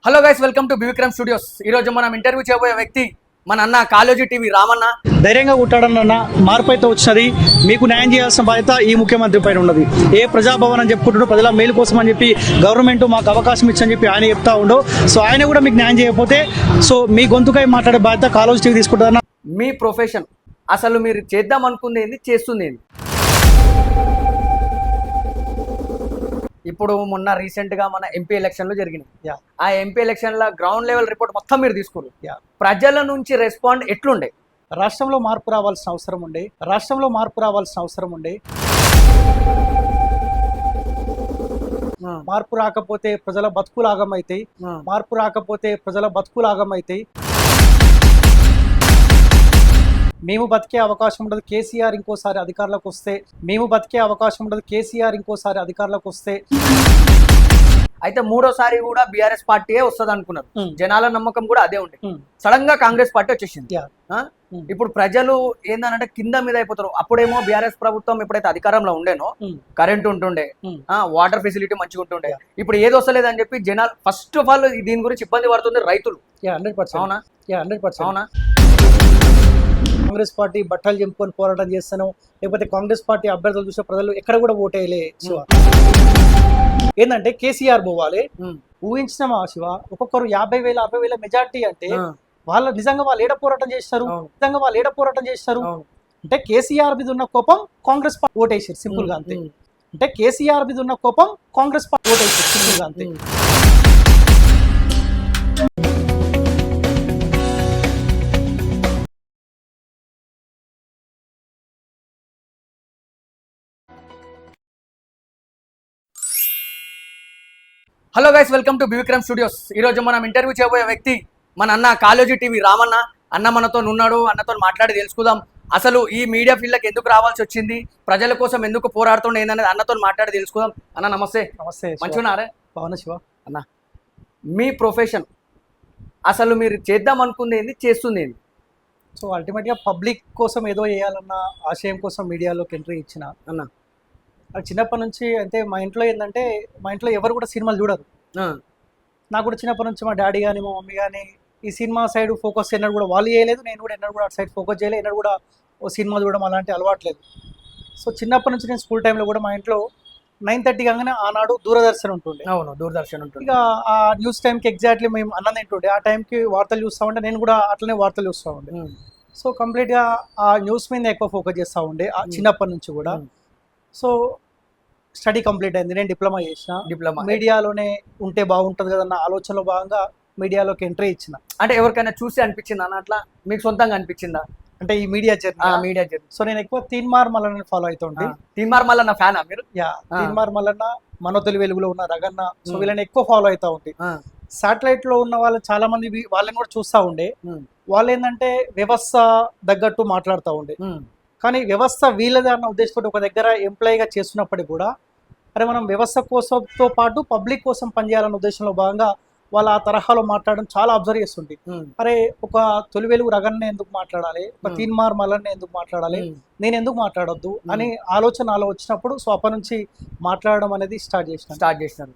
Hello guys, welcome to BVikram studios. ఈ రోజు మనం ఇంటర్వ్యూ చేయబోయే వ్యక్తి మన అన్న కాళోజీ టీవీ రామన్న. ధైర్యంగా ఉంటాడన్న మార్పు అయితే వచ్చినది. మీకు న్యాయం చేయాల్సిన బాధ్యత ఈ ముఖ్యమంత్రి పైన ఉన్నది. ఏ ప్రజాభవన్ అని చెప్పుకుంటున్నాడు, ప్రజల మేలు కోసం అని చెప్పి గవర్నమెంట్ మాకు అవకాశం ఇచ్చని చెప్పి ఆయన చెప్తా ఉండవు. సో ఆయన కూడా మీకు న్యాయం చేయకపోతే సో మీ గొంతుకై మాట్లాడే బాధ్యత కాళోజీ టీవీ తీసుకుంటారన్న. మీ ప్రొఫెషన్ అసలు మీరు చేద్దాం అనుకుంది ఏంది, చేస్తుంది ఏంది? ఇప్పుడు మొన్న రీసెంట్ గా మన ఎంపీ ఎలక్షన్లు జరిగినాయి. ఆ ఎంపీ ఎలక్షన్ లో గ్రౌండ్ లెవెల్ రిపోర్ట్ మొత్తం మీరు తీసుకున్నారు. ప్రజల నుంచి రెస్పాండ్ ఎట్లుండే? రాష్ట్రంలో మార్పు రావాల్సిన అవసరం ఉండే మార్పు రాకపోతే ప్రజల బతుకులు ఆగమైతాయి. మేము బతికే అవకాశం ఉండదు కేసీఆర్ ఇంకోసారి అధికారంలోకి వస్తే అయితే మూడోసారి కూడా బీఆర్ఎస్ పార్టీయే వస్తుంది అనుకున్నారు. జనాల నమ్మకం కూడా అదే ఉండే. సడన్ గా కాంగ్రెస్ పార్టీ వచ్చేసింది. ఇప్పుడు ప్రజలు ఏందనంటే కింద మీద అయిపోతారు. అప్పుడేమో బీఆర్ఎస్ ప్రభుత్వం ఎప్పుడైతే అధికారంలో ఉండేనో కరెంట్ ఉంటుండే, వాటర్ ఫెసిలిటీ మంచిగా ఉంటుండే. ఇప్పుడు ఏది వస్తలేదు అని చెప్పి జనాలు ఫస్ట్ ఆఫ్ ఆల్ దీని గురించి ఇబ్బంది పడుతుంది రైతులు. 100%. అవునా? 100%. కాంగ్రెస్ పార్టీ బట్టలు చెంపుకొని పోరాటం చేస్తాను, లేకపోతే కాంగ్రెస్ పార్టీ అభ్యర్థులు చూసే ప్రజలు ఎక్కడ కూడా ఓటేయలే. శివ ఏంటంటే కేసీఆర్ పోవాలి ఊహించినమా శివ? ఒక్కొక్కరు 50,000 60,000 మెజార్టీ అంటే నిజంగా వాళ్ళు ఏడ పోరాటం చేస్తారు? అంటే కేసీఆర్ మీద ఉన్న కోపం కాంగ్రెస్ పార్టీ ఓటేసారు సింపుల్ గా అంతే. Hello guys, welcome to BVikram studios. ఈ రోజు మనం ఇంటర్వ్యూ చేయబోయే వ్యక్తి మన అన్న కాళోజీ టీవీ రామన్న. అన్న మనతో ఉన్నాడు. అన్నతో మాట్లాడి తెలుసుకుందాం అసలు ఈ మీడియా ఫీల్డ్కి ఎందుకు రావాల్సి వచ్చింది, ప్రజల కోసం ఎందుకు పోరాడుతుండే ఏందనేది అన్నతో మాట్లాడి తెలుసుకుందాం. అన్న నమస్తే. మంచిగున్నారే? బాగున్నా శివ. అన్న మీ ప్రొఫెషన్ అసలు మీరు చేద్దాం అనుకుంది ఏంది, చేస్తుంది ఏంది? సో అల్టిమేట్గా పబ్లిక్ కోసం ఏదో చేయాలన్న ఆశయం కోసం మీడియాలోకి ఎంట్రీ ఇచ్చిన అన్న. చిన్నప్పటి నుంచి అంటే మా ఇంట్లో ఏంటంటే మా ఇంట్లో ఎవరు కూడా సినిమాలు చూడరు. నాకు కూడా చిన్నప్పటి నుంచి మా డాడీ కానీ మా మమ్మీ కానీ ఈ సినిమా సైడ్ ఫోకస్ ఎన్నడూ కూడా వాళ్ళు చేయలేదు. నేను కూడా ఎన్నడూ కూడా అటు సైడ్ ఫోకస్ చేయలేదు. ఎన్నడూ కూడా ఓ సినిమా చూడడం అలాంటి అలవాట్లేదు. సో చిన్నప్పటి నుంచి నేను స్కూల్ టైంలో కూడా మా ఇంట్లో 9:30 కాగానే ఆనాడు దూరదర్శన్ ఉంటుండే. అవును, దూరదర్శన్ ఉంటుంది. ఇక ఆ న్యూస్ టైంకి ఎగ్జాక్ట్లీ మేము అన్నం తింటుండే. ఆ టైంకి వార్తలు చూస్తూ ఉంటే నేను కూడా అట్లనే వార్తలు చూస్తూ ఉండే. సో కంప్లీట్గా ఆ న్యూస్ మీద ఎక్కువ ఫోకస్ చేస్తూ ఉండే చిన్నప్పటి నుంచి కూడా. సో స్టడీ కంప్లీట్ అయింది. నేను డిప్లొమా చేసిన. మీడియాలోనే ఉంటే బాగుంటుంది కదన్న ఆలోచనలో భాగంగా మీడియాలోకి ఎంట్రీ ఇచ్చిన. అంటే ఎవరికైనా చూసి అనిపించిందా అన్న? అట్లా మీకు సొంతంగా అనిపించిందా అంటే ఈ మీడియా జర్నీ? సో నేను ఎక్కువ తీన్మార్ మల్లన్న ఫాలో అవుతుండే. తీన్మార్ మల్లన్న ఫ్యానా మీరు? తీన్మార్ మల్లన్న, మనోతొలి వెలుగులో ఉన్న రగన్న, సో వీళ్ళని ఎక్కువ ఫాలో అవుతా ఉంటే. సాటిలైట్ లో ఉన్న వాళ్ళు చాలా మంది వాళ్ళని కూడా చూస్తూ ఉండే. వాళ్ళు ఏంటంటే వ్యవస్థ తగ్గట్టు మాట్లాడుతూ ఉండే. కానీ వ్యవస్థ వీళ్ళదే అన్న ఉద్దేశంతో ఒక దగ్గర ఎంప్లాయీగా చేస్తున్నప్పటికీ కూడా అరే మనం వ్యవస్థ కోసంతో పాటు పబ్లిక్ కోసం పనిచేయాలన్న ఉద్దేశంలో భాగంగా వాళ్ళు ఆ తరహాలో మాట్లాడడం చాలా అబ్జర్వ్ చేస్తుంది. అరే ఒక తొలి వెలుగు రగన్నే ఎందుకు మాట్లాడాలి, ఒక తీన్మార్ మల్లన్నే ఎందుకు మాట్లాడాలి, నేను ఎందుకు మాట్లాడొద్దు అని ఆలోచన అలా వచ్చినప్పుడు సో అప్పటి నుంచి మాట్లాడడం అనేది స్టార్ట్ చేసినాను.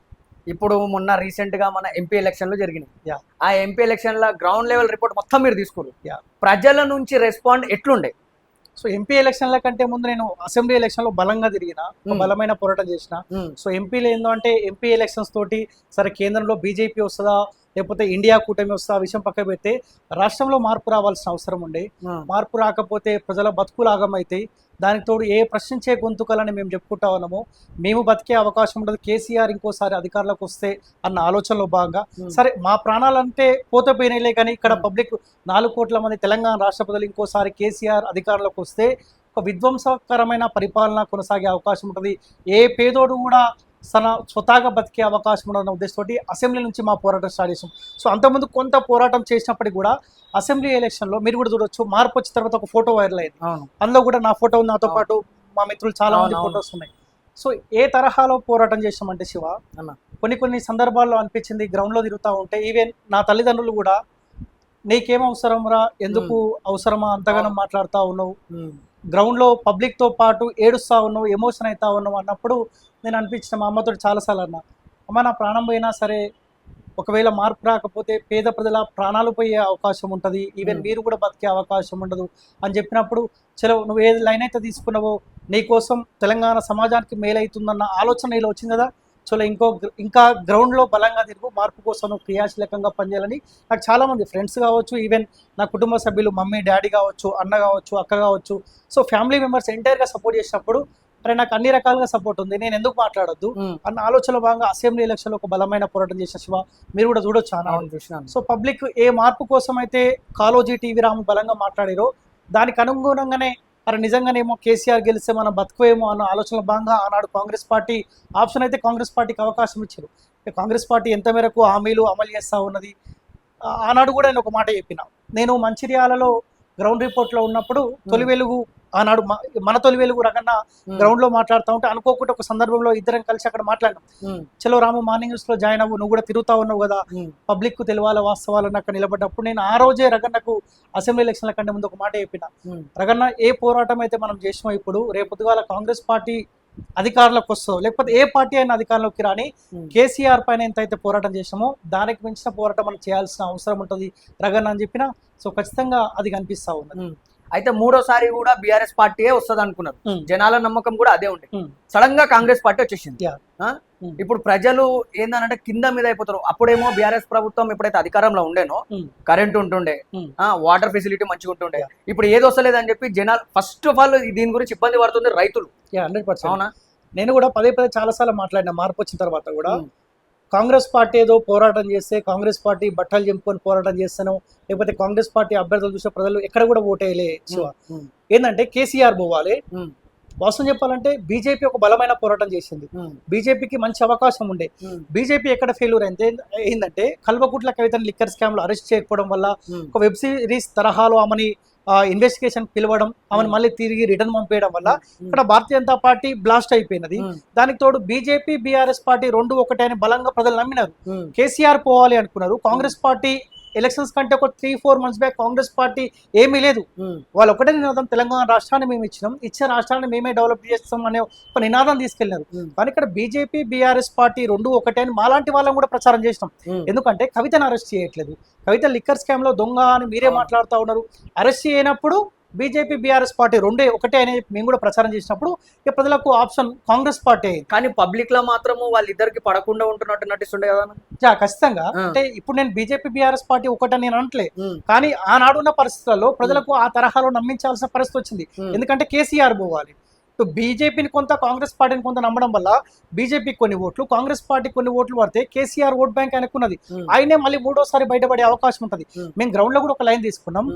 ఇప్పుడు మొన్న రీసెంట్ గా మన ఎంపీ ఎలక్షన్లు జరిగినాయి. ఆ ఎంపీ ఎలక్షన్ లో గ్రౌండ్ లెవెల్ రిపోర్ట్ మొత్తం మీరు తీసుకున్నారు. ప్రజల నుంచి రెస్పాండ్ ఎట్లుండే? సో ఎంపీ ఎలక్షన్ల కంటే ముందు నేను అసెంబ్లీ ఎలక్షన్ లో బలంగా తిరిగిన, బలమైన పోరాటం చేసిన. సో ఎంపీలో ఏంటంటే ఎంపీ ఎలక్షన్స్ తోటి సరే కేంద్రంలో బీజేపీ వస్తుందా లేకపోతే ఇండియా కూటమి వస్తుందా ఆ విషయం పక్క పెడితే రాష్ట్రంలో మార్పు రావాల్సిన అవసరం ఉండే. మార్పు రాకపోతే ప్రజల బతుకులు ఆగమైతాయి. దానికి తోడు ఏ ప్రశ్నించే గొంతుకలని మేము చెప్పుకుంటా ఉన్నాము. మేము బతికే అవకాశం ఉండదు కేసీఆర్ ఇంకోసారి అధికారంలోకి వస్తే అన్న ఆలోచనలో భాగంగా సరే మా ప్రాణాలంటే పోతే పోయినాయిలే, కానీ ఇక్కడ పబ్లిక్ 4 కోట్ల మంది తెలంగాణ రాష్ట్ర ప్రజలు ఇంకోసారి కేసీఆర్ అధికారంలోకి వస్తే ఒక విధ్వంసకరమైన పరిపాలన కొనసాగే అవకాశం ఉంటుంది. ఏ పేదోడు కూడా స్వతహాగా బతికే అవకాశం ఉండదన్న ఉద్దేశంతో అసెంబ్లీ నుంచి మా పోరాటం స్టార్ట్ చేసాం. సో అంతకుముందు కొంత పోరాటం చేసినప్పటికీ కూడా అసెంబ్లీ ఎలక్షన్లో మీరు కూడా చూడొచ్చు, మార్పు వచ్చిన తర్వాత ఒక ఫోటో వైరల్ అయింది. అందులో కూడా నా ఫోటో ఉంది, నాతో పాటు మా మిత్రులు చాలా మంది ఫోటోస్ ఉన్నాయి. సో ఏ తరహాలో పోరాటం చేసామంటే శివ కొన్ని సందర్భాల్లో అనిపించింది గ్రౌండ్లో తిరుగుతూ ఉంటే ఈవెన్ నా తల్లిదండ్రులు కూడా నీకేం అవసరం రా, ఎందుకు అవసరమా అంతగానో మాట్లాడుతూ ఉన్నావు, గ్రౌండ్లో పబ్లిక్తో పాటు ఏడుస్తూ ఉన్నావు, ఎమోషన్ అవుతా ఉన్నావు అన్నప్పుడు నేను అనిపించిన మా అమ్మతో చాలాసార్లు అన్నా, అమ్మ నా ప్రాణం పోయినా సరే ఒకవేళ మార్పు రాకపోతే పేద ప్రజల ప్రాణాలు పోయే అవకాశం ఉంటుంది, ఈవెన్ మీరు కూడా బతికే అవకాశం ఉండదు అని చెప్పినప్పుడు చలో నువ్వు ఏ లైన్ అయితే తీసుకున్నావో నీకోసం తెలంగాణ సమాజానికి మేలవుతుందన్న ఆలోచన ఇలా వచ్చింది కదా. చలో ఇంకా గ్రౌండ్లో బలంగా తిరుగు, మార్పు కోసం నువ్వు క్రియాశీలకంగా పనిచేయాలని నాకు చాలామంది ఫ్రెండ్స్ కావచ్చు, ఈవెన్ నా కుటుంబ సభ్యులు మమ్మీ డాడీ కావచ్చు, అన్న కావచ్చు, అక్క కావచ్చు, సో ఫ్యామిలీ మెంబర్స్ ఎంటైర్గా సపోర్ట్ చేసినప్పుడు అరే నాకు అన్ని రకాలుగా సపోర్ట్ ఉంది, నేను ఎందుకు మాట్లాడొద్దు అన్న ఆలోచనలో భాగంగా అసెంబ్లీ ఎలక్షన్లో ఒక బలమైన పోరాటం చేసిన శివ మీరు కూడా చూడొచ్చు అన్న. సో పబ్లిక్ ఏ మార్పు కోసం అయితే కాలోజీ టీవీ రాము బలంగా మాట్లాడారో దానికి అనుగుణంగానే మరి నిజంగానేమో కేసీఆర్ గెలిస్తే మనం బతుకువేమో అన్న ఆలోచనలో భాగంగా ఆనాడు కాంగ్రెస్ పార్టీ ఆప్షన్ అయితే కాంగ్రెస్ పార్టీకి అవకాశం ఇచ్చారు. కాంగ్రెస్ పార్టీ ఎంత మేరకు హామీలు అమలు చేస్తూ ఉన్నది ఆనాడు కూడా నేను ఒక మాట చెప్పిన. నేను మంచిర్యాలలో గ్రౌండ్ రిపోర్ట్లో ఉన్నప్పుడు తొలి వెలుగు ఆనాడు మన తొలి వెలుగు రకన్నా గ్రౌండ్ లో మాట్లాడుతూ ఉంటే అనుకోకుండా ఒక సందర్భంలో ఇద్దరం కలిసి అక్కడ మాట్లాడినాం. చలో రాము మార్నింగ్ న్యూస్ లో జాయిన్ అవ్వు, నువ్వు కూడా తిరుగుతా ఉన్నావు కదా, పబ్లిక్ కు తెలియాల వాస్తవాలను అక్కడ నిలబడ్డప్పుడు నేను ఆ రోజే రగన్నకు అసెంబ్లీ ఎలక్షన్ల కంటే ముందు ఒక మాట చెప్పిన. రగన్న ఏ పోరాటం అయితే మనం చేసినాం ఇప్పుడు రేపొద్దుగాల కాంగ్రెస్ పార్టీ అధికారంలోకి వస్తుందో లేకపోతే ఏ పార్టీ అయినా అధికారంలోకి రాని కేసీఆర్ పైన ఎంతైతే పోరాటం చేసినామో దానికి మించిన పోరాటం మనం చేయాల్సిన అవసరం ఉంటుంది రగన్న అని చెప్పిన. సో ఖచ్చితంగా అది కనిపిస్తా ఉన్నది. అయితే మూడోసారి కూడా బీఆర్ఎస్ పార్టీయే వస్తుంది అనుకున్నారు, జనాల నమ్మకం కూడా అదే ఉండే. సడన్ గా కాంగ్రెస్ పార్టీ వచ్చేసింది. ఇప్పుడు ప్రజలు ఏందనంటే కింద మీద అయిపోతారు. అప్పుడేమో బీఆర్ఎస్ ప్రభుత్వం ఎప్పుడైతే అధికారంలో ఉండేనో కరెంట్ ఉంటుండే, వాటర్ ఫెసిలిటీ మంచిగా ఉంటుండే. ఇప్పుడు ఏది వస్తలేదని చెప్పి జనాలు ఫస్ట్ ఆఫ్ ఆల్ దీని గురించి ఇబ్బంది పడుతుంది రైతులు. 100%. అవునా, నేను కూడా పదే చాలా సార్లు మాట్లాడిన మార్పు వచ్చిన తర్వాత కూడా కాంగ్రెస్ పార్టీ ఏదో పోరాటం చేస్తే కాంగ్రెస్ పార్టీ బట్టలు చెంపుకొని పోరాటం చేస్తాను లేకపోతే కాంగ్రెస్ పార్టీ అభ్యర్థులు చూసే ప్రజలు ఎక్కడ కూడా ఓటేయలే. ఏంటంటే కేసీఆర్ పోవాలి. వాస్తవం చెప్పాలంటే బీజేపీ ఒక బలమైన పోరాటం చేసింది, బీజేపీకి మంచి అవకాశం ఉండే. బీజేపీ ఎక్కడ ఫెయిల్యూర్ అయితే ఏంటంటే కల్వకుట్ల కవితను లిక్కర్ స్కామ్ లో అరెస్ట్ చేయకపోవడం వల్ల ఒక వెబ్ సిరీస్ తరహాలో ఆమెని ఇన్వెస్టిగేషన్ పిలవడం, ఆమెను మళ్ళీ తిరిగి రిటర్న్ పంపేయడం వల్ల ఇక్కడ భారతీయ జనతా పార్టీ బ్లాస్ట్ అయిపోయినది. దానికి తోడు బీజేపీ బీఆర్ఎస్ పార్టీ రెండు ఒకటే అని బలంగా ప్రజలు నమ్మినారు. కేసీఆర్ పోవాలి అనుకున్నారు. కాంగ్రెస్ పార్టీ ఎలక్షన్స్ కంటే ఒక 3-4 months బ్యాక్ కాంగ్రెస్ పార్టీ ఏమీ లేదు, వాళ్ళు ఒకటే నినాదం తెలంగాణ రాష్ట్రాన్ని మేము ఇచ్చిన రాష్ట్రాన్ని మేమే డెవలప్ చేస్తాం అనే ఒక నినాదం తీసుకెళ్లినారు. కానీ ఇక్కడ బీజేపీ బీఆర్ఎస్ పార్టీ రెండు ఒకటే అని మాలాంటి వాళ్ళని కూడా ప్రచారం చేసినాం. ఎందుకంటే కవితను అరెస్ట్ చేయట్లేదు, కవిత లిక్కర్ స్కామ్ లో దొంగ అని మీరే మాట్లాడుతూ ఉన్నారు. అరెస్ట్ చేయనప్పుడు బీజేపీ బీఆర్ఎస్ పార్టీ రెండే ఒకటే అని మేము కూడా ప్రచారం చేసినప్పుడు ఇక ప్రజలకు ఆప్షన్ కాంగ్రెస్ పార్టీ అయింది. కానీ పబ్లిక్ లో మాత్రము వాళ్ళిద్దరికి పడకుండా ఉంటున్నట్టు నటిస్తుండే కదా. ఖచ్చితంగా అంటే ఇప్పుడు నేను బీజేపీ బీఆర్ఎస్ పార్టీ ఒకటని నేను అనట్లే, కానీ ఆనాడున్న పరిస్థితుల్లో ప్రజలకు ఆ తరహాలో నమ్మించాల్సిన పరిస్థితి వచ్చింది. ఎందుకంటే కేసీఆర్ పోవాలి. బీజేపీని కొంత కాంగ్రెస్ పార్టీని కొంత నమ్మడం వల్ల బీజేపీ కొన్ని ఓట్లు కాంగ్రెస్ పార్టీ కొన్ని ఓట్లు పడితే కేసీఆర్ ఓట్ బ్యాంక్ ఆయనకున్నది, ఆయనే మళ్ళీ మూడోసారి బయటపడే అవకాశం ఉంటుంది. మేము గ్రౌండ్ లో కూడా ఒక లైన్ తీసుకున్నాం,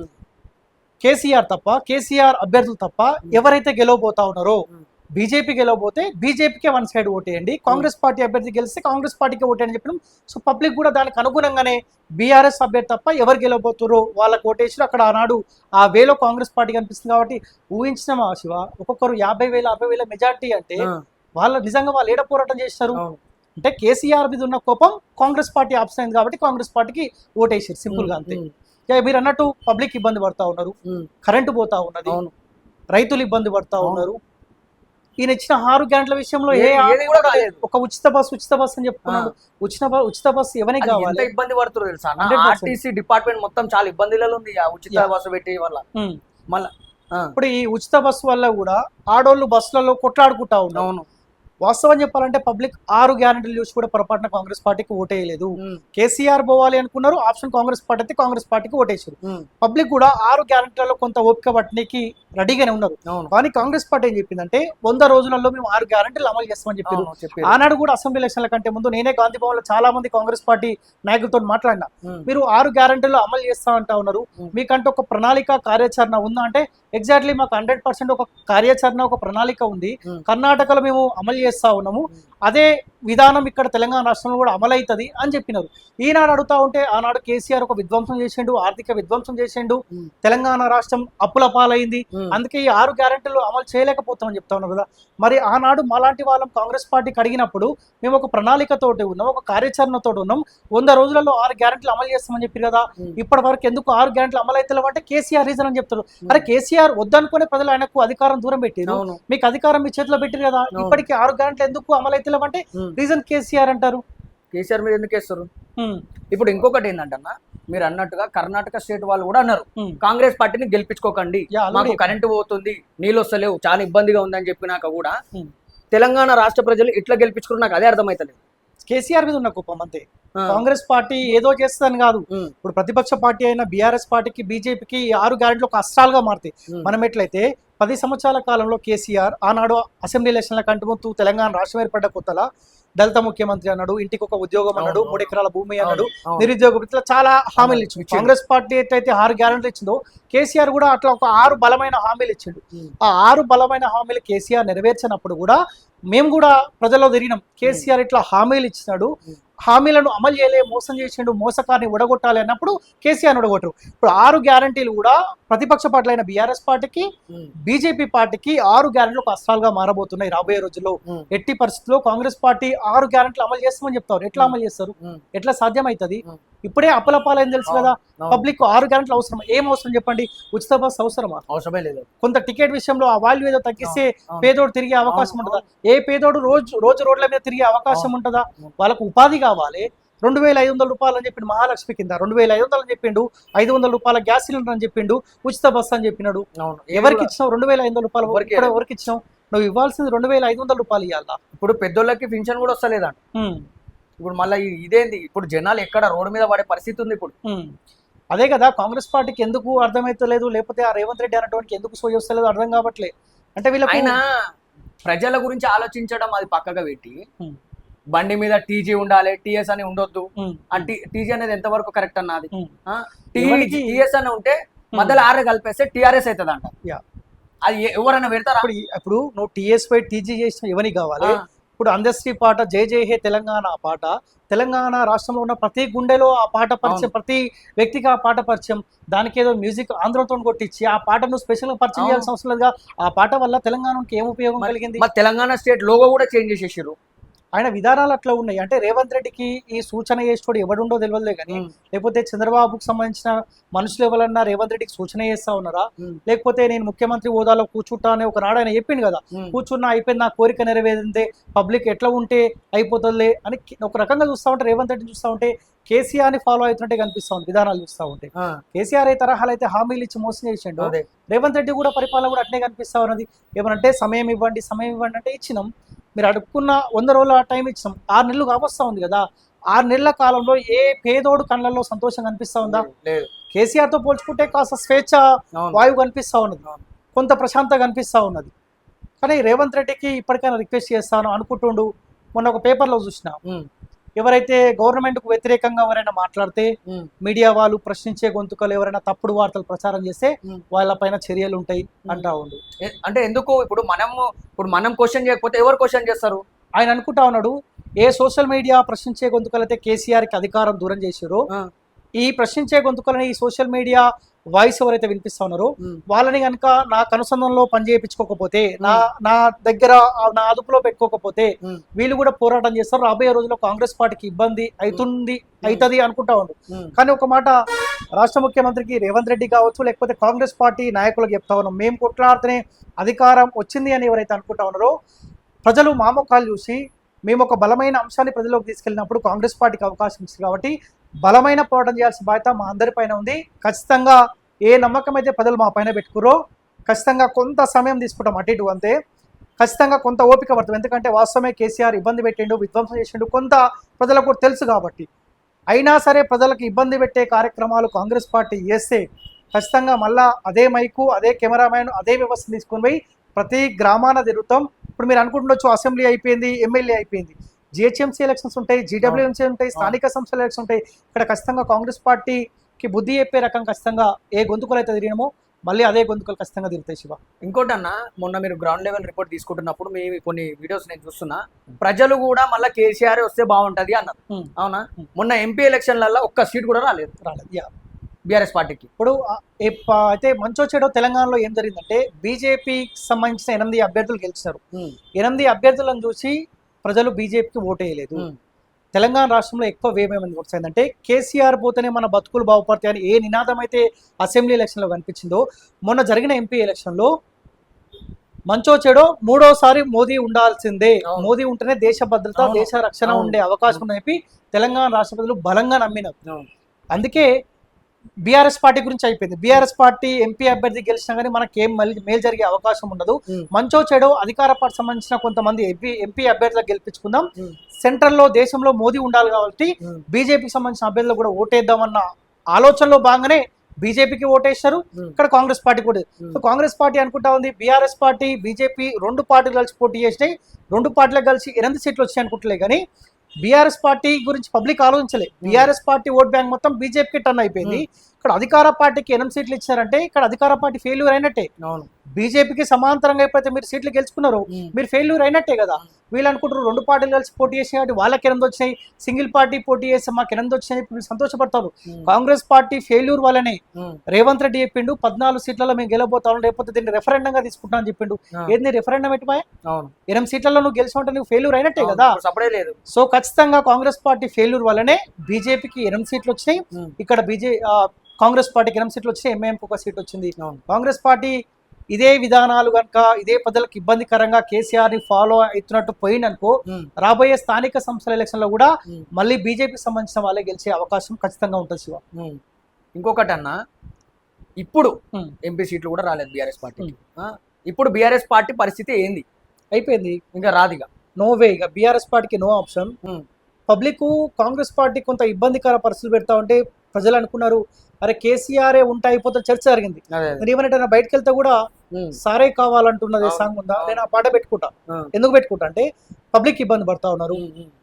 కేసీఆర్ తప్ప కేసీఆర్ అభ్యర్థులు తప్ప ఎవరైతే గెలవబోతా ఉన్నారో బీజేపీ గెలవబోతే బీజేపీకే వన్ సైడ్ ఓటేయండి, కాంగ్రెస్ పార్టీ అభ్యర్థి గెలిస్తే కాంగ్రెస్ పార్టీకి ఓటేయని చెప్పినాం. సో పబ్లిక్ కూడా దానికి అనుగుణంగానే బీఆర్ఎస్ అభ్యర్థి తప్ప ఎవరు గెలవబోతారో వాళ్ళకి ఓటేసి అక్కడ ఆనాడు ఆ వేలో కాంగ్రెస్ పార్టీ కనిపిస్తుంది. కాబట్టి ఊహించినామా శివ, ఒక్కొక్కరు 50,000 60,000 మెజార్టీ అంటే వాళ్ళు నిజంగా వాళ్ళు ఏడ పోరాటం చేస్తారు అంటే కేసీఆర్ మీద ఉన్న కోపం కాంగ్రెస్ పార్టీ ఆప్షన్ అయింది కాబట్టి కాంగ్రెస్ పార్టీకి ఓటేసారు, సింపుల్ గా అంతే. మీరు అన్నట్టు పబ్లిక్ ఇబ్బంది పడతా ఉన్నారు, కరెంటు పోతా ఉన్నది, రైతులు ఇబ్బంది పడతా ఉన్నారు. ఈయన ఇచ్చిన 6 గంటల విషయంలో ఒక ఉచిత బస్సు అని చెప్పుకున్నాడు. ఉచిత బస్సు ఎవరికి కావాలి? ఇబ్బంది పడుతున్నారు తెలుసా, ఆర్టీసీ డిపార్ట్మెంట్ మొత్తం చాలా ఇబ్బందులలో ఉంది ఉచిత బస్సు పెట్టి వల్ల. మళ్ళీ ఇప్పుడు ఈ ఉచిత బస్సు వల్ల కూడా ఆడోళ్ళు బస్సులలో కొట్లాడుకుంటా ఉన్నారు. వాస్తవం చెప్పాలంటే పబ్లిక్ 6 గ్యారెంటీలు చూసి కూడా పొరపాటున కాంగ్రెస్ పార్టీకి ఓటేయలేదు. కేసీఆర్ పోవాలి అనుకున్నారు, ఆప్షన్ కాంగ్రెస్ పార్టీ అయితే కాంగ్రెస్ పార్టీకి ఓటేసారు. పబ్లిక్ కూడా 6 గ్యారెంటీలలో కొంత ఓపిక పట్టడానికి రెడీగానే ఉన్నారు. కానీ కాంగ్రెస్ పార్టీ ఏం చెప్పిందంటే 100 రోజులలో మేము 6 గ్యారెంటీలు అమలు చేస్తామని చెప్పారు. ఆనాడు కూడా అసెంబ్లీ ఎలక్షన్ల కంటే ముందు నేనే గాంధీ భవన్ లో చాలా మంది కాంగ్రెస్ పార్టీ నాయకులతో మాట్లాడినా, మీరు 6 గ్యారెంటీలు అమలు చేస్తా అంటా ఉన్నారు, మీకంటే ఒక ప్రణాళిక కార్యాచరణ ఉందా అంటే ఎగ్జాక్ట్లీ మాకు 100% ఒక కార్యాచరణ ఒక ప్రణాళిక ఉంది, కర్ణాటకలో మేము అమలు చేస్తా ఉన్నాము, అదే విధానం ఇక్కడ తెలంగాణ రాష్ట్రంలో కూడా అమలవుతుంది అని చెప్పినారు. ఈనాడు అడుగుతా ఉంటే ఆనాడు కేసీఆర్ ఒక విధ్వంసం చేసిండు, ఆర్థిక విధ్వంసం చేసిండు, తెలంగాణ రాష్ట్రం అప్పుల పాలైంది, అందుకే ఈ 6 గ్యారెంటీలు అమలు చేయలేకపోతామని చెప్తా ఉన్నారు కదా. మరి ఆనాడు మాలాంటి వాళ్ళం కాంగ్రెస్ పార్టీకి అడిగినప్పుడు మేము ఒక ప్రణాళికతోటి ఉన్నాం, ఒక కార్యాచరణతో ఉన్నాం, 100 రోజులలో 6 గ్యారెంటీలు అమలు చేస్తామని చెప్పారు కదా. ఇప్పటి వరకు ఎందుకు 6 గ్యారెంటీలు అమలు అయితే అంటే కేసీఆర్ రీజన్ అని చెప్తారు. అరే కేసీఆర్ వద్దనుకునే ప్రజలు ఆయనకు అధికారం దూరం పెట్టారు, మీకు అధికారం మీ చేతిలో పెట్టారు కదా, ఇప్పటికీ 6 గ్యారెంటీలు ఎందుకు అమలు అయితే అంటే రీజన్ కేసీఆర్ అంటారు. కేసీఆర్ మీద ఎందుకు వేస్తారు? ఇప్పుడు ఇంకొకటి ఏంటంటన్నా, మీరు అన్నట్టుగా కర్ణాటక స్టేట్ వాళ్ళు కూడా అన్నారు కాంగ్రెస్ పార్టీని గెలిపించుకోకండి, మాకు కరెంటు పోతుంది, నీళ్ళు వస్తలేవు, చాలా ఇబ్బందిగా ఉందని చెప్పినాక కూడా తెలంగాణ రాష్ట్ర ప్రజలు ఇట్లా గెలిపించుకున్నారు, నాకు అదే అర్థమైతలేదు. కేసీఆర్ మీద ఉన్న కుప్పం అంతే. కాంగ్రెస్ పార్టీ ఏదో చేస్తుందని కాదు. ఇప్పుడు ప్రతిపక్ష పార్టీ అయిన బీఆర్ఎస్ పార్టీకి బీజేపీకి 6 గ్యారెంటీలు ఒక అస్త్రాలుగా మారుతాయి. మనం ఎట్లయితే 10 సంవత్సరాల కాలంలో కేసీఆర్ ఆనాడు అసెంబ్లీ ఎలక్షన్ల కంటుముతూ తెలంగాణ రాష్ట్రం ఏర్పడ్డ కొత్తలా దళిత ముఖ్యమంత్రి అన్నాడు, ఇంటికి ఒక ఉద్యోగం అన్నాడు, 3 ఎకరాల భూమి అన్నాడు, నిరుద్యోగ ఇట్లా చాలా హామీలు ఇచ్చింది. కాంగ్రెస్ పార్టీ ఎట్లయితే 6 గ్యారెంటీలు ఇచ్చిందో కేసీఆర్ కూడా అట్లా ఒక 6 బలమైన హామీలు ఇచ్చిండు. ఆ 6 బలమైన హామీలు కేసీఆర్ నెరవేర్చినప్పుడు కూడా మేము కూడా ప్రజల్లో తిరిగినాం. కేసీఆర్ ఇట్లా హామీలు ఇచ్చినాడు, హామీలను అమలు చేయలే, మోసం చేసిండు, మోసకాన్ని ఉడగొట్టాలి అన్నప్పుడు కేసీఆర్ ఉడగొట్టరు. ఇప్పుడు 6 గ్యారెంటీలు కూడా ప్రతిపక్ష పార్టీలైన బీఆర్ఎస్ పార్టీకి బీజేపీ పార్టీకి 6 గ్యారెంటీలు ఒక అస్త్రాలుగా మారబోతున్నాయి రాబోయే రోజుల్లో. ఎట్టి పరిస్థితుల్లో కాంగ్రెస్ పార్టీ 6 గ్యారెంటీలు అమలు చేస్తామని చెప్తారు. ఎట్లా అమలు చేస్తారు? ఎట్లా సాధ్యమవుతుంది? ఇప్పుడే అప్పలపాలని తెలుసు కదా, పబ్లిక్ 6 గ్యారెంటీలు అవసరం. ఏం అవసరం చెప్పండి? ఉచిత బస్సు అవసరమా? అవసరమే లేదు. కొంత టికెట్ విషయంలో ఆ వాల్యూ ఏదో తగ్గిస్తే పేదోడు తిరిగే అవకాశం ఉంటుందా? ఏ పేదోడు రోజు రోడ్ల మీద తిరిగే అవకాశం ఉంటుందా? వాళ్ళకు ఉపాధి కావాలి. 2,500 రూపాయలు అని చెప్పిండు మహాలక్ష్మి కింద, 2,500 అని చెప్పిండు, 500 రూపాయల గ్యాస్ సిలిండర్ అని చెప్పిండు, ఉచిత బస్సు అని చెప్పినాడు. ఎవరికి ఇచ్చినావు 2,500 రూపాయలు? ఎవరికి ఇచ్చినావు? నువ్వు ఇవ్వాల్సింది 2,500 రూపాయలు ఇవ్వాలా? ఇప్పుడు పెద్దోళ్ళకి పింఛన్ కూడా వస్తలేదంట. ఇప్పుడు మళ్ళీ ఇదేంది? ఇప్పుడు జనాలు ఎక్కడ రోడ్డు మీద పడే పరిస్థితి ఉంది ఇప్పుడు. అదే కదా కాంగ్రెస్ పార్టీకి ఎందుకు అర్థమైతలేదు, లేకపోతే ఆ రేవంత్ రెడ్డి అన్నటువంటి ఎందుకు సోయి వస్తలేదు అర్థం కావట్లే. అంటే వీళ్ళకి ఆయన ప్రజల గురించి ఆలోచించడం అది పక్కగా పెట్టి బండి మీద టీజీ ఉండాలి, టీఎస్ అని ఉండొద్దు. టీజీ అనేది ఎంతవరకు కరెక్ట్ అన్నది? టీఎస్ అని ఉంటే మధ్యలో ఆర్ఏ కలిపేస్తే టీఆర్ఎస్ అవుతుంది అంట. అది ఎవరైనా పెడతారా? ఇప్పుడు నువ్వు టీఎస్ పై టీజీ చేసిన ఎవరికి కావాలి? ఇప్పుడు అందశ్రీ పాట జై జై హే తెలంగాణ పాట తెలంగాణ రాష్ట్రంలో ఉన్న ప్రతి గుండెలో ఆ పాట పరిచయం, ప్రతి వ్యక్తికి ఆ పాట పరిచయం. దానికి ఏదో మ్యూజిక్ ఆంధ్రతో కొట్టించి ఆ పాటను స్పెషల్ గా పరిచయం చేయాల్సిన అవసరం లేదుగా. ఆ పాట వల్ల తెలంగాణకి ఏం ఉపయోగం కలిగింది? తెలంగాణ స్టేట్ లోగో కూడా చేంజ్ చేసేసారు. ఆయన విధానాలు అట్లా ఉన్నాయి. అంటే రేవంత్ రెడ్డికి ఈ సూచన చేసేటోడు ఎవడుండో తెలియదులే కానీ, లేకపోతే చంద్రబాబుకు సంబంధించిన మనుషులు ఎవరన్నా రేవంత్ రెడ్డికి సూచన చేస్తా ఉన్నారా? లేకపోతే నేను ముఖ్యమంత్రి హోదాలో కూర్చుంటా అని ఒక నాడు ఆయన చెప్పింది కదా, కూర్చున్నా అయిపోయింది, నా కోరిక నెరవేరిందే, పబ్లిక్ ఎట్లా ఉంటే అయిపోతుందిలే అని ఒక రకంగా చూస్తా ఉంటే, రేవంత్ రెడ్డిని చూస్తా ఉంటే కేసీఆర్ ని ఫాలో అవుతుంటే కనిపిస్తా ఉంది విధానాలు చూస్తా ఉంటే. కేసీఆర్ ఏ తరహాలు అయితే హామీలు ఇచ్చి మోసం చేసిండో రేవంత్ రెడ్డి కూడా పరిపాలన కూడా అట్నే కనిపిస్తా ఉన్నది. ఏమనంటే సమయం ఇవ్వండి అంటే ఇచ్చినాం. మీరు అడుక్కున్న 100 రోజుల టైం ఇచ్చినాం, 6 నెలలు కావస్తా ఉంది కదా. 6 నెలల కాలంలో ఏ పేదోడు కళ్ళల్లో సంతోషం కనిపిస్తా ఉందా? కేసీఆర్ తో పోల్చుకుంటే కాస్త స్వేచ్ఛ వాయువు కనిపిస్తా ఉన్నది, కొంత ప్రశాంతంగా కనిపిస్తా ఉన్నది. కానీ రేవంత్ రెడ్డికి ఇప్పటికైనా రిక్వెస్ట్ చేస్తాను అనుకుంటుండు. మొన్న ఒక పేపర్లో చూసిన, ఎవరైతే గవర్నమెంట్ కు వ్యతిరేకంగా ఎవరైనా మాట్లాడితే మీడియా వాళ్ళు ప్రశ్నించే గొంతుకలు ఎవరైనా తప్పుడు వార్తలు ప్రచారం చేస్తే వాళ్ళపైన చర్యలు ఉంటాయి అంటా ఉండు. అంటే ఎందుకు ఇప్పుడు మనం క్వశ్చన్ చేయకపోతే ఎవరు క్వశ్చన్ చేస్తారు? ఆయన అనుకుంటా ఉన్నాడు, ఏ సోషల్ మీడియా ప్రశ్నించే గొంతుకలైతే కేసీఆర్ కి అధికారం దూరం చేశారో, ఈ ప్రశ్నించే గొంతుకలని ఈ సోషల్ మీడియా వాయిస్ ఎవరైతే వినిపిస్తా ఉన్నారో వాళ్ళని కనుక నాకు అనుసంధానంలో పనిచేయించుకోకపోతే, నా దగ్గర నా అదుపులో పెట్టుకోకపోతే వీళ్ళు కూడా పోరాటం చేస్తారు. రాబోయే రోజుల్లో కాంగ్రెస్ పార్టీకి ఇబ్బంది అవుతుంది అనుకుంటా ఉండు. కానీ ఒక మాట రాష్ట్ర ముఖ్యమంత్రికి రేవంత్ రెడ్డి కావచ్చు, లేకపోతే కాంగ్రెస్ పార్టీ నాయకులకు చెప్తా ఉన్నాం, మేము కొట్లాడితేనే అధికారం వచ్చింది అని ఎవరైతే అనుకుంటా ఉన్నారో, ప్రజలు మా ముఖాలు చూసి మేము ఒక బలమైన అంశాన్ని ప్రజల్లోకి తీసుకెళ్ళినప్పుడు కాంగ్రెస్ పార్టీకి అవకాశం ఇస్తుంది. కాబట్టి బలమైన పోరాటం చేయాల్సిన బాధ్యత మా అందరిపైన ఉంది. ఖచ్చితంగా ఏ నమ్మకం అయితే ప్రజలు మా పైన పెట్టుకురో ఖచ్చితంగా కొంత సమయం తీసుకుంటాం, అటు ఇటు అంతే. ఖచ్చితంగా కొంత ఓపిక పడుతుంది. ఎందుకంటే వాస్తవమే కేసీఆర్ ఇబ్బంది పెట్టిండు, విధ్వంసం చేసిండు, కొంత ప్రజలకు తెలుసు కాబట్టి. అయినా సరే ప్రజలకు ఇబ్బంది పెట్టే కార్యక్రమాలు కాంగ్రెస్ పార్టీ చేస్తే ఖచ్చితంగా మళ్ళా అదే మైకు, అదే కెమెరామ్యాన్, అదే వ్యవస్థ తీసుకొని పోయి ప్రతి గ్రామాన తిరుగుతాం. ఇప్పుడు మీరు అనుకుంటుండొచ్చు అసెంబ్లీ అయిపోయింది, ఎమ్మెల్యే అయిపోయింది, జిహెచ్ఎంసీ ఎలక్షన్స్ ఉంటాయి, జీడబ్ల్యూఎంసీ ఉంటాయి, స్థానిక సంస్థల ఎలక్షన్స్ ఉంటాయి. ఇక్కడ ఖచ్చితంగా కాంగ్రెస్ పార్టీకి బుద్ధి చెప్పే రకం ఖచ్చితంగా ఏ గొంతుకలు అయితే తిరిగినామో మళ్ళీ అదే గొంతుకలు ఖచ్చితంగా తిరుగుతాయి. శివ, ఇంకోటన్నా, మొన్న మీరు గ్రౌండ్ లెవెల్ రిపోర్ట్ తీసుకుంటున్నప్పుడు మీ కొన్ని వీడియోస్ నేను చూస్తున్నా, ప్రజలు కూడా మళ్ళీ కేసీఆర్ వస్తే బాగుంటది అన్నారు. అవునా? మొన్న ఎంపీ ఎలక్షన్లలో ఒక్క సీట్ కూడా రాలేదు బీఆర్ఎస్ పార్టీకి. ఇప్పుడు అయితే మంచో చెడో తెలంగాణలో ఏం జరిగిందంటే, బీజేపీకి సంబంధించిన 8 అభ్యర్థులు గెలిచారు. 8 అభ్యర్థులను చూసి ప్రజలు బీజేపీకి ఓటేయలేదు. తెలంగాణ రాష్ట్రంలో ఎక్కువ వేమేమని వచ్చిందంటే, కేసీఆర్ పోతేనే మన బతుకులు బాగుపడతాయి అని ఏ నినాదం అయితే అసెంబ్లీ ఎలక్షన్లో కనిపించిందో, మొన్న జరిగిన ఎంపీ ఎలక్షన్లో మంచో చెడో మూడోసారి మోదీ ఉండాల్సిందే, అవును. మోదీ ఉంటేనే దేశ భద్రత అవును. దేశ రక్షణ అవును. ఉండే అవకాశం ఉందని చెప్పి తెలంగాణ రాష్ట్ర ప్రజలు బలంగా నమ్మినారు. అవును. అందుకే బీఆర్ఎస్ పార్టీ గురించి అయిపోయింది. బీఆర్ఎస్ పార్టీ ఎంపీ అభ్యర్థి గెలిచినా కానీ మనకి ఏం మేలు జరిగే అవకాశం ఉండదు. మంచో చెడో అధికార పార్టీ సంబంధించిన కొంతమంది ఎంపీ అభ్యర్థులకు గెలిపించుకుందాం, సెంట్రల్లో దేశంలో మోదీ ఉండాలి కాబట్టి బీజేపీకి సంబంధించిన అభ్యర్థులు కూడా ఓటేద్దామన్న ఆలోచనలో భాగంగానే బీజేపీకి ఓటేశారు, ఇక్కడ కాంగ్రెస్ పార్టీ కూడా. సో కాంగ్రెస్ పార్టీ అనుకుంటా ఉంది బీఆర్ఎస్ పార్టీ బీజేపీ రెండు పార్టీలు కలిసి పోటీ చేసినాయి, రెండు పార్టీలకు కలిసి 8 సీట్లు వచ్చాయి అనుకుంటలే. కానీ బీఆర్ఎస్ పార్టీ గురించి పబ్లిక్ ఆలోచించలే. బీఆర్ఎస్ పార్టీ ఓట్ బ్యాంక్ మొత్తం బీజేపీకి టర్న్ అయిపోయింది. ఇక్కడ అధికార పార్టీకి 8 సీట్లు ఇచ్చారంటే ఇక్కడ అధికార పార్టీ ఫెయిల్యూర్ అయినట్టే. బీజేపీకి సమాంతరంగా ఎప్పుడైతే మీరు సీట్లు గెలుచుకున్నారో మీరు ఫెయిల్యూర్ అయినట్టే కదా. వీళ్ళు అనుకుంటారు 2 పార్టీలు కలిసి పోటీ చేసి కాబట్టి వాళ్ళకి 8 వచ్చినాయి, సింగిల్ పార్టీ పోటీ చేస్తే మాకు 8 వచ్చినాయి, మీరు సంతోషపడతారు. కాంగ్రెస్ పార్టీ ఫెయిల్యూర్ వల్లనే రేవంత్ రెడ్డి చెప్పిండు 14 సీట్లలో మేము గెలబోతాం, లేకపోతే దీన్ని రెఫరెండంగా తీసుకుంటాం అని చెప్పిండు. ఏంది రెఫరెండం ఎటుపాయ? 8 సీట్లలో నువ్వు గెలిచినట్టు నువ్వు ఫెయిల్యూర్ అయినట్టే కదా. సో ఖచ్చితంగా కాంగ్రెస్ పార్టీ ఫెయిల్యూర్ వల్లనే బీజేపీకి 8 సీట్లు వచ్చినాయి, ఇక్కడ కాంగ్రెస్ పార్టీకి 8 సీట్లు వచ్చినాయి, ఎంఐఎంకి 1 సీట్ వచ్చింది. కాంగ్రెస్ పార్టీ ఇదే విధానాలు కనుక ఇదే ప్రజలకు ఇబ్బందికరంగా కేసీఆర్ ని ఫాలో అవుతున్నట్టు పోయిందనుకో రాబోయే స్థానిక సంస్థల ఎలక్షన్ లో కూడా మళ్ళీ బీజేపీకి సంబంధించిన వాళ్ళే గెలిచే అవకాశం ఖచ్చితంగా ఉంటుంది. శివ, ఇంకొకటి అన్న, ఇప్పుడు ఎంపీ సీట్లు కూడా రాలేదు బీఆర్ఎస్ పార్టీకి. ఇప్పుడు బీఆర్ఎస్ పార్టీ పరిస్థితి ఏంది? అయిపోయింది, ఇంకా రాదిగా, నో వే. ఇక బీఆర్ఎస్ పార్టీకి no option. Public Congress party కొంత ఇబ్బందికర పరిస్థితులు పెడతా ఉంటే ప్రజలు అనుకున్నారు అరే కేసీఆర్ ఉంటా అయిపోతే చర్చ జరిగింది. నేను ఏమన్నా బయటకు వెళ్తే కూడా సారే కావాలంటున్నది సాంగ్ ఉందా, నేను ఆ పాట పెట్టుకుంటా. ఎందుకు పెట్టుకుంటా అంటే పబ్లిక్ ఇబ్బంది పడతా ఉన్నారు.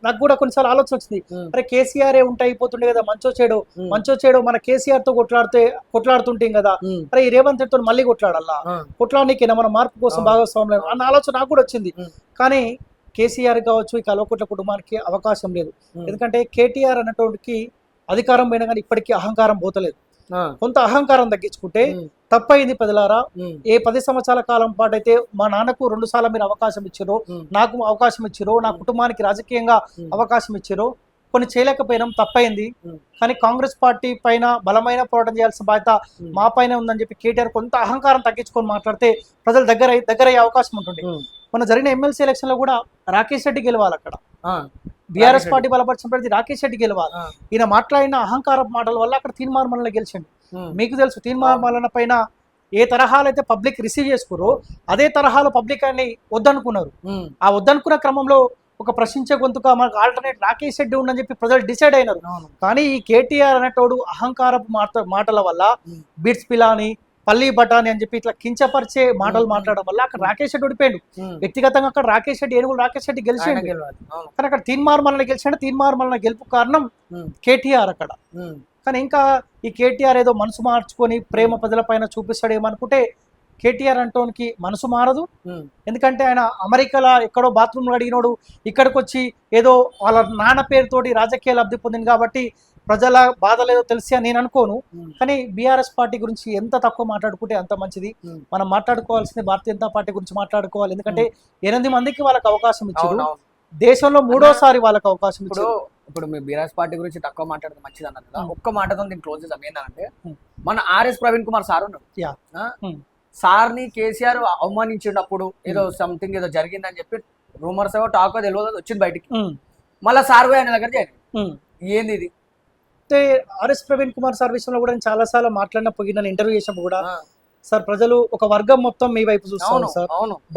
నాకు కూడా కొన్నిసార్లు ఆలోచన వచ్చింది, అరే కేసీఆర్ ఉంటా అయిపోతుండే కదా, మంచో చెడో మన కేసీఆర్ తో కొట్లాడుతుంటాం కదా, అరే ఈ రేవంత్ రెడ్డితో మళ్ళీ కొట్లాడాలా, కొట్లాడనీకేనా మన మార్పు కోసం భాగస్వామ్యం అన్న ఆలోచన నాకు కూడా వచ్చింది. కానీ కేసీఆర్ కావచ్చు ఈ కల్వకుట్ల కుటుంబానికి అవకాశం లేదు. ఎందుకంటే కేటీఆర్ అన్నటువంటి అధికారం పోయినా కానీ ఇప్పటికీ అహంకారం పోతలేదు. కొంత అహంకారం తగ్గించుకుంటే తప్పైంది ప్రజలారా. ఏ 10 సంవత్సరాల కాలం పాటు అయితే మా నాన్నకు 2 సార్లు మీరు అవకాశం ఇచ్చారో, నాకు అవకాశం ఇచ్చారో, నా కుటుంబానికి రాజకీయంగా అవకాశం ఇచ్చారో, కొన్ని చేయలేకపోయినాం, తప్పైంది. కానీ కాంగ్రెస్ పార్టీ పైన బలమైన పోరాటం చేయాల్సిన బాధ్యత మా పైన ఉందని చెప్పి కేటీఆర్ కొంత అహంకారం తగ్గించుకొని మాట్లాడితే ప్రజలు దగ్గర అయ్యే అవకాశం ఉంటుంది. మన జరిగిన ఎమ్మెల్సీ ఎలక్షన్ లో కూడా రాకేష్ రెడ్డి గెలవాలి. అక్కడ బీఆర్ఎస్ పార్టీ బలపరిచిన ప్రతి రాకేష్ రెడ్డి గెలవాలి. ఈయన మాట్లాడిన అహంకార మాటల వల్ల అక్కడ తీన్మార్ మల్లన్న గెలిచిండు. మీకు తెలుసు తీన్మార్ మల్లన్న పైన ఏ తరహాలు అయితే పబ్లిక్ రిసీవ్ చేసుకోరో అదే తరహాలో పబ్లిక్ ఆయన్ని వద్దనుకున్నారు. ఆ వద్దనుకున్న క్రమంలో ఒక ప్రశ్నించే గొంతుగా మనకు ఆల్టర్నేట్ రాకేష్ రెడ్డి ఉండని చెప్పి ప్రజలు డిసైడ్ అయినారు. కానీ ఈ కేటీఆర్ అనేటోడు అహంకారపు మాటల వల్ల బిట్స్ పిలాని పల్లి బఠాని అని చెప్పి ఇట్లా కించపరిచే మాటలు మాట్లాడడం వల్ల అక్కడ రాకేష్ రెడ్డి ఓడిపోయాడు. వ్యక్తిగతంగా అక్కడ రాకేష్ రెడ్డి ఏనుగులు రాకేష్ రెడ్డి గెలిచాడు. కానీ అక్కడ తీన్మార్ మల్లన్న గెలిచాడు. తీన్మార్ మల్లన్న గెలుపు కారణం కేటీఆర్ అక్కడ. కానీ ఇంకా ఈ కేటీఆర్ ఏదో మనసు మార్చుకొని ప్రేమ ప్రజల పైన చూపిస్తాడు ఏమనుకుంటే కేటీఆర్ అంటోనికి మనసు మారదు. ఎందుకంటే ఆయన అమెరికాలో ఎక్కడో బాత్రూమ్లో అడిగినోడు ఇక్కడికి వచ్చి ఏదో వాళ్ళ నాన్న పేరుతోటి రాజకీయ లబ్ధి పొందింది కాబట్టి ప్రజల బాధ లేదో తెలిసి అని నేను అనుకోను. కానీ బీఆర్ఎస్ పార్టీ గురించి ఎంత తక్కువ మాట్లాడుకుంటే అంత మంచిది. మనం మాట్లాడుకోవాల్సింది భారతీయ జనతా పార్టీ గురించి మాట్లాడుకోవాలి. ఎందుకంటే 8 మందికి వాళ్ళకి అవకాశం ఇచ్చారు, దేశంలో 3వ సారి వాళ్ళకి అవకాశం ఇచ్చారు. ఇప్పుడు మీ బీఆర్ఎస్ పార్టీ గురించి తక్కువ మాట్లాడితే మంచిది అన్నారు కదా, ఒక్క మాటతో దీన్ని క్లోజ్ చేద్దాం. ఏంటంటే మన ఆర్ఎస్ ప్రవీణ్ కుమార్ సార్ ఉన్నాడు, సార్ని కేసీఆర్ అవమానించినప్పుడు ఏదో సంథింగ్ ఏదో జరిగిందని చెప్పి రూమర్స్ ఏవో టాక్ తెలియదు వచ్చింది బయటికి. మళ్ళీ సార్ పోయి ఆయన దగ్గర ఏంది ఇది ఆర్ఎస్ ప్రవీణ్ కుమార్ సార్ విషయంలో కూడా నేను చాలా సార్లు మాట్లాడిన పోయిన ఇంటర్వ్యూ చేసినప్పుడు కూడా సార్ ప్రజలు ఒక వర్గం మొత్తం మీ వైపు చూస్తాను సార్,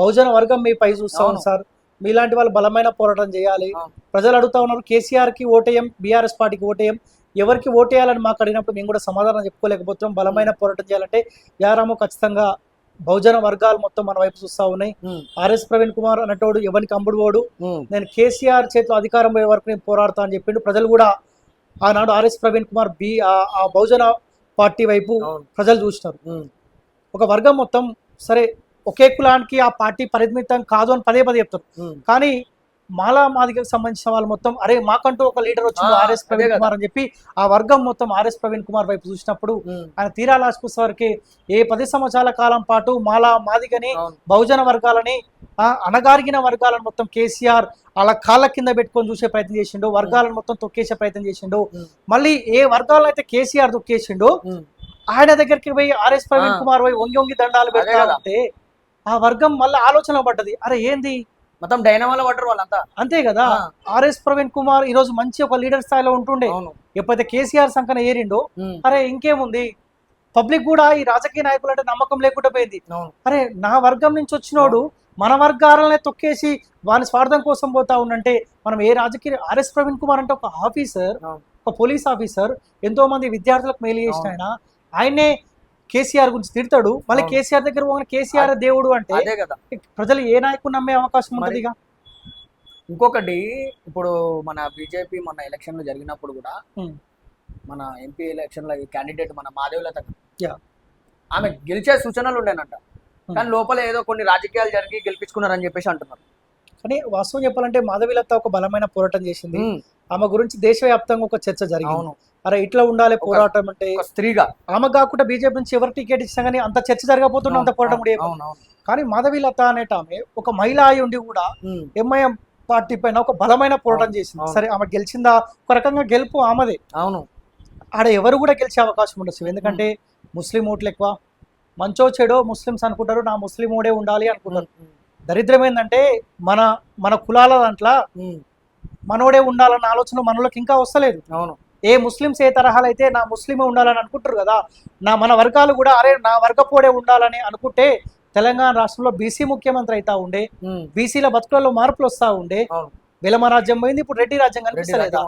బహుజన వర్గం మీ పై చూస్తాను సార్, మీలాంటి వాళ్ళు బలమైన పోరాటం చేయాలి. ప్రజలు అడుగుతా ఉన్నారు కేసీఆర్ కి ఓటేయం, బీఆర్ఎస్ పార్టీకి ఓటేయం, ఎవరికి ఓటేయాలని మాకు అడిగినప్పుడు మేము కూడా సమాధానం చెప్పుకోలేకపోతున్నాం. బలమైన పోరాటం చేయాలంటే యారాము ఖచ్చితంగా బహుజన వర్గాలు మొత్తం మన వైపు చూస్తా ఉన్నాయి. ఆర్ఎస్ ప్రవీణ్ కుమార్ అన్నటోడు ఎవరికి అంబుడు పోడు, నేను కేసీఆర్ చేతిలో అధికారం పోయే వరకు నేను పోరాడతా అని చెప్పిండు. ప్రజలు కూడా ఆనాడు ఆర్ఎస్ ప్రవీణ్ కుమార్ ఆ బహుజన పార్టీ వైపు ప్రజలు చూసినారు. ఒక వర్గం మొత్తం సరే ఒకే కులానికి ఆ పార్టీ పరిమితం కాదు అని పదే చెప్తారు. కానీ మాదిగకు సంబంధించిన వాళ్ళు మొత్తం అరే మాకంటూ ఒక లీడర్ వచ్చింది ఆర్ఎస్ ప్రవీణ్ కుమార్ అని చెప్పి ఆ వర్గం మొత్తం ఆర్ఎస్ ప్రవీణ్ కుమార్ వైపు చూసినప్పుడు ఆయన తీరా లాస్ట్ వరకు ఏ 10 సంవత్సరాల కాలం పాటు మాదిగని బహుజన వర్గాలని అణగారిగిన వర్గాలను మొత్తం కేసీఆర్ అలా కాళ్ళ కింద పెట్టుకొని చూసే ప్రయత్నం చేసిండు, వర్గాలను మొత్తం తొక్కేసే ప్రయత్నం చేసిండు. మళ్ళీ ఏ వర్గాలను అయితే కేసీఆర్ తొక్కేసిండు ఆయన దగ్గరికి పోయి ఆర్ఎస్ ప్రవీణ్ కుమార్ పోయి వంగి దండాలు పెడతా ఉంటే ఆ వర్గం మళ్ళీ ఆలోచన పడ్డది, అరే ఏంది మొత్తం డైనమాలో పడ్డారు వాళ్ళంతా. అంతే కదా. ఆర్ఎస్ ప్రవీణ్ కుమార్ ఈ రోజు మంచి ఒక లీడర్ స్థాయిలో ఉంటుండే, ఎప్పుడైతే కేసీఆర్ సంకన ఏరిండో అరే ఇంకేముంది, పబ్లిక్ కూడా ఈ రాజకీయ నాయకులు అంటే నమ్మకం లేకుండా పోయింది. అరే నా వర్గం నుంచి వచ్చినోడు మన వర్గాలనే తొక్కేసి వాని స్వార్థం కోసం పోతా ఉండంటే మనం ఏ రాజకీయ. ఆర్ఎస్ ప్రవీణ్ కుమార్ అంటే ఒక ఆఫీసర్, ఒక పోలీస్ ఆఫీసర్, ఎంతో మంది విద్యార్థులకు మేలు చేసిన ఆయనే కేసీఆర్ గురించి తిడతాడు, మళ్ళీ కేసీఆర్ దగ్గర పోగానే కేసీఆర్ దేవుడు అంటే ప్రజలు ఏ నాయకుడు నమ్మే అవకాశం ఉంటుంది. ఇక ఇంకొకటి, ఇప్పుడు మన బీజేపీ మన ఎలక్షన్లు జరిగినప్పుడు కూడా మన ఎంపీ ఎలక్షన్ లో క్యాండిడేట్ మన మాధవీలత ఆమె గెలిచే సూచనలు ఉండేనంట, కానీ లోపల ఏదో కొన్ని రాజకీయాలు జరిగి గెలిపించుకున్నారని చెప్పేసి అంటున్నారు. కానీ వాస్తవం చెప్పాలంటే మాధవీలత ఒక బలమైన పోరాటం చేసింది, ఆమె గురించి దేశవ్యాప్తంగా ఒక చర్చ జరిగింది. అరే ఇట్లా ఉండాలి పోరాటం అంటే స్త్రీగా. ఆమె కాకుండా బీజేపీ నుంచి ఎవరు టికెట్ ఇచ్చినా కానీ అంత చర్చ జరగబోతున్నా అంత పోరాటం కూడా. కానీ మాధవీలత అనేట ఆమె ఒక మహిళ అయి ఉండి కూడా ఎంఐఎం పార్టీ పైన ఒక బలమైన పోరాటం చేసింది. సరే ఆమె గెలిచిందా, ఒక రకంగా గెలుపు ఆమెదే. అవును, ఆడ ఎవరు కూడా గెలిచే అవకాశం ఉండొచ్చు, ఎందుకంటే ముస్లిం ఓట్లు ఎక్కువ, మంచో చెడో ముస్లిమ్స్ అనుకుంటారు, నా ముస్లిం ఓడే ఉండాలి అనుకుంటారు. దరిద్రం ఏంటంటే మన మన కులాల దాంట్లో మనోడే ఉండాలన్న ఆలోచన మనలోకి ఇంకా వస్తలేదు. అవును, ఏ ముస్లిమ్స్ ఏ తరహాలు అయితే నా ముస్లిమే ఉండాలని అనుకుంటారు కదా, మన వర్గాలు కూడా అరే నా వర్గపోడే ఉండాలని అనుకుంటే తెలంగాణ రాష్ట్రంలో బీసీ ముఖ్యమంత్రి అవుతా ఉండే, బీసీల బతుకులలో మార్పులు వస్తా ఉండే. విలమ రాజ్యం పోయింది, ఇప్పుడు రెడ్డి రాజ్యం కనిపిస్తలేదు.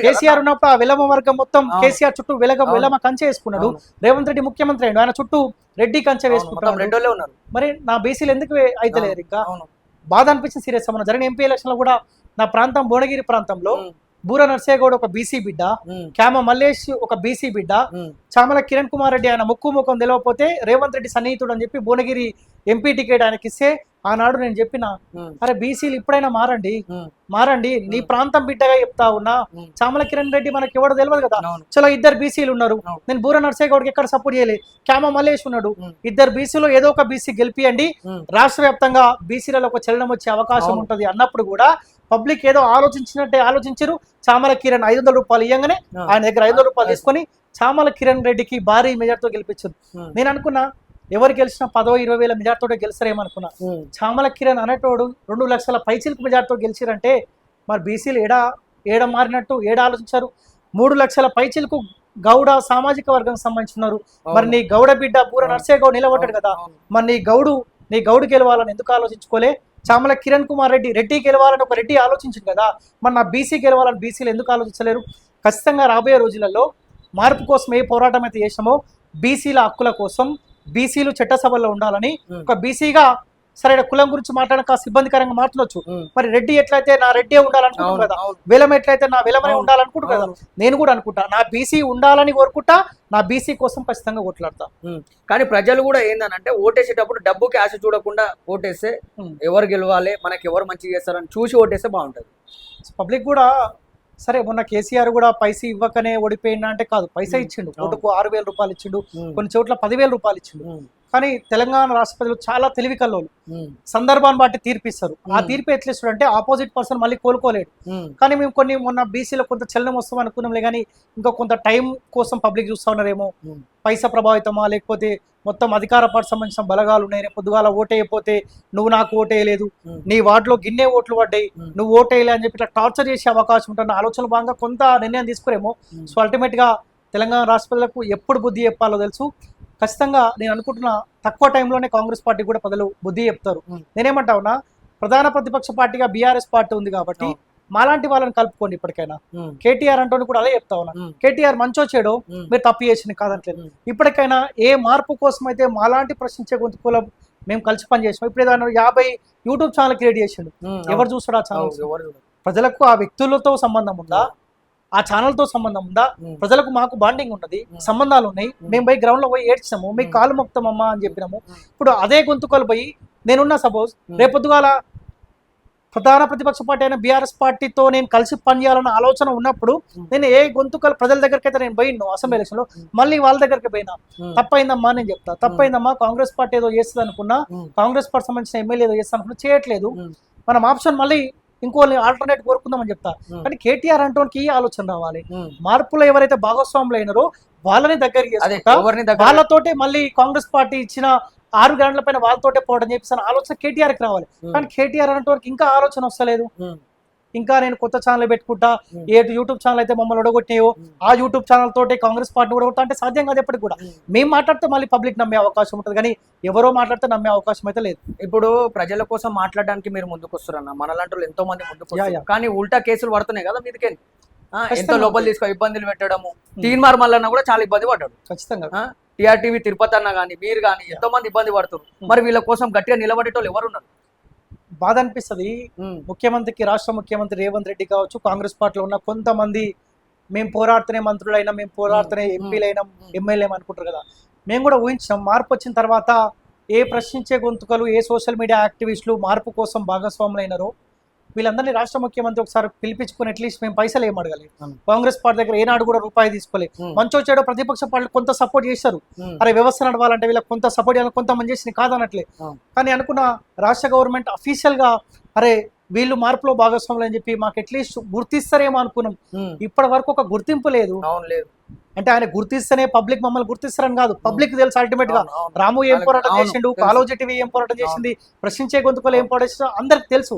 కేసీఆర్ ఉన్నప్పుడు ఆ విలమ వర్గం మొత్తం కేసీఆర్ చుట్టూ విలమ కంచె వేసుకున్నాడు, రేవంత్ రెడ్డి ముఖ్యమంత్రి అయ్యాడు, ఆయన చుట్టూ రెడ్డి కంచె వేసుకుంటాడు. మరి నా బీసీలు ఎందుకు అయితలేరు? ఇంకా బాధ అనిపించింది సీరియస్. మన జరిగిన ఎంపీ ఎలక్షన్ లో కూడా నా ప్రాంతం భువనగిరి ప్రాంతంలో బూర నర్సేగౌడ్ ఒక బీసీ బిడ్డ, క్యామ మల్లేష్ ఒక బీసీ బిడ్డ, చామల కిరణ్ కుమార్ రెడ్డి ఆయన ముక్కు ముఖం తెలియకపోతే రేవంత్ రెడ్డి సన్నిహితుడు అని చెప్పి భువనగిరి ఎంపీ టికెట్ ఆయనకి ఇస్తే ఆనాడు నేను చెప్పిన అరే బీసీలు ఇప్పుడైనా మారండి, నీ ప్రాంతం బిడ్డగా చెప్తా ఉన్నా, చామల కిరణ్ రెడ్డి మనకి ఎవడో తెలియదు కదా, చలో ఇద్దరు బీసీలు ఉన్నారు, నేను బూర నర్సేగౌడ్కి ఎక్కడ సపోర్ట్ చేయలే, క్యామ మల్లేష్ ఉన్నాడు, ఇద్దరు బీసీలో ఏదో ఒక బీసీ గెలిపియండి, రాష్ట్ర వ్యాప్తంగా బీసీలలో ఒక చలనం వచ్చే అవకాశం ఉంటది అన్నప్పుడు కూడా పబ్లిక్ ఏదో ఆలోచించినట్టే ఆలోచించారు. చామల కిరణ్ 500 రూపాయలు ఇవ్వగానే ఆయన దగ్గర 500 రూపాయలు తీసుకొని చామల కిరణ్ రెడ్డికి భారీ మెజార్టీతో గెలిపించారు. నేను అనుకున్నా ఎవరు గెలిచినా 10-20 వేల మెజార్టీతో గెలిచారేమనుకున్నా. చామల కిరణ్ అనేటోడు 2 లక్షల పైచిలకు మెజార్టీతో గెలిచారంటే మరి బీసీలు ఏడ మారినట్టు, ఏడ ఆలోచించారు. 3 లక్షల పైచిలకు గౌడ సామాజిక వర్గం సంబంధించున్నారు. మరి నీ గౌడ బిడ్డ బూర నర్సేగౌడ్ నిలబడ్డాడు కదా, మరి నీ గౌడు గెలవాలని ఎందుకు ఆలోచించుకోలే? చామల కిరణ్ కుమార్ రెడ్డి గెలవాలని ఒక రెడ్డి ఆలోచించింది కదా, మరి నా బీసీ గెలవాలని బీసీలు ఎందుకు ఆలోచించలేరు? ఖచ్చితంగా రాబోయే రోజులలో మార్పు కోసం ఏ పోరాటం అయితే చేసామో బీసీల హక్కుల కోసం, బీసీలు చట్టసభల్లో ఉండాలని ఒక బీసీగా సరైన కులం గురించి మాట్లాడడం కాస్త ఇబ్బందికరంగా మాట్లాడొచ్చు. మరి రెడ్డి ఎట్లయితే నా రెడ్డి ఉండాలనుకుంటున్నాను కదా, విలం ఎట్లయితే నా విలమనే ఉండాలనుకుంటున్నాను కదా, నేను కూడా అనుకుంటా నా బీసీ ఉండాలని కోరుకుంటా, నా బీసీ కోసం ఖచ్చితంగా కొట్లాడతా. కానీ ప్రజలు కూడా ఏందనంటే ఓటేసేటప్పుడు డబ్బుకి ఆశ చూడకుండా ఓటేస్తే ఎవరు గెలవాలి, మనకి ఎవరు మంచి చేస్తారని చూసి ఓటేస్తే బాగుంటది. పబ్లిక్ కూడా సరే మొన్న కేసీఆర్ కూడా పైసా ఇవ్వకనే ఓడిపోయినా అంటే కాదు, పైసా ఇచ్చిండు, ఓటుకు 6,000 రూపాయలు ఇచ్చిండు, కొన్ని చోట్ల 10,000 రూపాయలు ఇచ్చిండు. కానీ తెలంగాణ రాష్ట్ర ప్రజలు చాలా తెలివి కల్లోలు, సందర్భాన్ని బట్టి తీర్పిస్తారు. ఆ తీర్పు ఎట్లిస్తాడు అంటే ఆపోజిట్ పర్సన్ మళ్ళీ కోలుకోలేడు. కానీ మేము మొన్న బీసీలో కొంత చలనం వస్తాం అనుకున్నాంలే, కానీ ఇంకా కొంత టైం కోసం పబ్లిక్ చూస్తా ఉన్నారేమో, పైసా ప్రభావితమా లేకపోతే మొత్తం అధికార పార్టీ సంబంధించిన బలగాలు ఉన్నాయి, రేపు పొద్దుగాల ఓటేయకపోతే నువ్వు నాకు ఓటేయలేదు, నీ వార్డులో గిన్నె ఓట్లు పడ్డాయి, నువ్వు ఓటేయలే అని చెప్పి ఇట్లా టార్చర్ చేసే అవకాశం ఉంటుంది. ఆలోచన భాగంగా కొంత నిర్ణయం తీసుకురేమో. సో అల్టిమేట్ గా తెలంగాణ రాష్ట్ర ప్రజలకు ఎప్పుడు బుద్ధి చెప్పాలో తెలుసు. ఖచ్చితంగా నేను అనుకుంటున్నా తక్కువ టైంలోనే కాంగ్రెస్ పార్టీ కూడా ప్రజలు బుద్ధి చెప్తారు. నేనేమంటా ఉన్నా, ప్రధాన ప్రతిపక్ష పార్టీగా బీఆర్ఎస్ పార్టీ ఉంది కాబట్టి మాలాంటి వాళ్ళని కలుపుకోండి. ఇప్పటికైనా కేటీఆర్ అంటూ కూడా అదే చెప్తా ఉన్నా, కేటీఆర్ మంచో చెడో మీరు తప్పు చేసింది కాదంటలేదు. ఇప్పటికైనా ఏ మార్పు కోసం అయితే మాలాంటి ప్రశ్నించే గొంతుకుల మేము కలిసి పనిచేసాం. ఇప్పుడు ఏదైనా 50 యూట్యూబ్ ఛానల్ క్రియేట్ చేసిండు, ఎవరు చూస్తాడు ఆ ఛానల్? ప్రజలకు ఆ వ్యక్తులతో సంబంధం ఉందా, ఆ ఛానల్ తో సంబంధం ఉందా? ప్రజలకు మాకు బాండింగ్ ఉన్నది, సంబంధాలు ఉన్నాయి. మేము పోయి గ్రౌండ్ లో పోయి ఏడ్చాము, మీకు కాలు మొక్తామమ్మా అని చెప్పినాము. ఇప్పుడు అదే గొంతుకలు పోయి నేనున్నా, సపోజ్ రేపొద్దుగాల ప్రధాన ప్రతిపక్ష పార్టీ అయిన బీఆర్ఎస్ పార్టీతో నేను కలిసి పనిచేయాలన్న ఆలోచన ఉన్నప్పుడు నేను ఏ గొంతుకలు ప్రజల దగ్గరికి అయితే నేను పోయిను అసెంబ్లీ ఎలక్షన్ లో, మళ్ళీ వాళ్ళ దగ్గరికి పోయినా తప్పైందమ్మా నేను చెప్తా. తప్పైందమ్మా, కాంగ్రెస్ పార్టీ ఏదో చేస్తుంది అనుకున్నా, కాంగ్రెస్ పార్టీ సంబంధించిన ఎమ్మెల్యే ఏదో చేస్తా అనుకున్నా, చేయట్లేదు, మనం ఆప్షన్ మళ్ళీ ఇంకో ఆల్టర్నేట్ కోరుకుందామని చెప్తా. కానీ కేటీఆర్ అంటోనికి ఈ ఆలోచన రావాలి. మార్పులో ఎవరైతే భాగస్వాములు అయినారో వాళ్ళని దగ్గరికి వాళ్ళతోటే మళ్ళీ కాంగ్రెస్ పార్టీ ఇచ్చిన 6 గ్యారెంటీల పైన వాళ్ళతోటే పోవడం చెప్పేసి ఆలోచన కేటీఆర్కి రావాలి. కానీ కేటీఆర్ అన్నట్టు వరకు ఇంకా ఆలోచన వస్తలేదు. ఇంకా నేను కొత్త ఛానల్ పెట్టుకుంటా, ఏ యూట్యూబ్ ఛానల్ అయితే మమ్మల్ని ఒడగొట్టినాయో ఆ యూట్యూబ్ ఛానల్ తోటి కాంగ్రెస్ పార్టీ కూడా అంటే సాధ్యం కాదు ఎప్పటికి కూడా. మేము మాట్లాడితే మళ్ళీ పబ్లిక్ నమ్మే అవకాశం ఉంటుంది, కానీ ఎవరో మాట్లాడితే నమ్మే అవకాశం అయితే లేదు. ఇప్పుడు ప్రజల కోసం మాట్లాడడానికి మీరు ముందుకు వస్తారన్న, మనలాంటి వాళ్ళు ఎంతో మంది ముందుకు వస్తారు. కానీ ఉల్టా కేసులు పడుతున్నాయి కదా మీదికే, ఎంతో లోపల తీసుకో ఇబ్బందులు పెట్టడము. తీన్మార్ మల్లన్న కూడా చాలా ఇబ్బంది పడ్డాడు ఖచ్చితంగా. టీఆర్టీవీ తిరుపతి అన్న కానీ మీరు కానీ ఎంతో మంది ఇబ్బంది పడుతున్నారు. మరి వీళ్ళ కోసం గట్టిగా నిలబడేటోళ్ళు ఎవరున్నారు? బాధ అనిపిస్తుంది. ముఖ్యమంత్రికి, రాష్ట్ర ముఖ్యమంత్రి రేవంత్ రెడ్డి కావచ్చు, కాంగ్రెస్ పార్టీలో ఉన్న కొంతమంది మేము పోరాడుతూనే మంత్రులైనా, మేము పోరాడుతూనే ఎంపీలైనా, ఎమ్మెల్యేలు అనుకుంటారు కదా. మేము కూడా ఊహించాం మార్పు వచ్చిన తర్వాత ఏ ప్రశ్నించే గొంతుకలు, ఏ సోషల్ మీడియా యాక్టివిస్టులు మార్పు కోసం భాగస్వాములు అయినారో వీళ్ళందరినీ రాష్ట్ర ముఖ్యమంత్రి ఒకసారి పిలిపించుకుని అట్లీస్ట్ మేము పైసలు ఏం అడగాలి. కాంగ్రెస్ పార్టీ దగ్గర ఏనాడు కూడా రూపాయి తీసుకోలేదు. మంచో చెడో ప్రతిపక్ష పార్టీలు కొంత సపోర్ట్ చేశారు. అరే వ్యవస్థ నడవాలంటే వీళ్ళకి కొంత సపోర్ట్ చేయాలి, కొంతమంది చేసి కాదనట్లే. కానీ అనుకున్న రాష్ట్ర గవర్నమెంట్ అఫీషియల్ గా అరే వీళ్ళు మార్పులో భాగస్వాములు అని చెప్పి మాకు అట్లీస్ట్ గుర్తిస్తారేమో అనుకున్నాం. ఇప్పటి వరకు ఒక గుర్తింపు లేదు. అంటే ఆయన గుర్తిస్తేనే పబ్లిక్ మమ్మల్ని గుర్తిస్తారని కాదు, పబ్లిక్ తెలుసు అల్టిమేట్ గా రాము ఏం పోరాటం చేసిండు, కాలోజీ టీవీ ఏం పోరాటం చేసింది, ప్రశ్నించే గొంతుకలు ఏం పోరాటం చేసిందో అందరికి తెలుసు.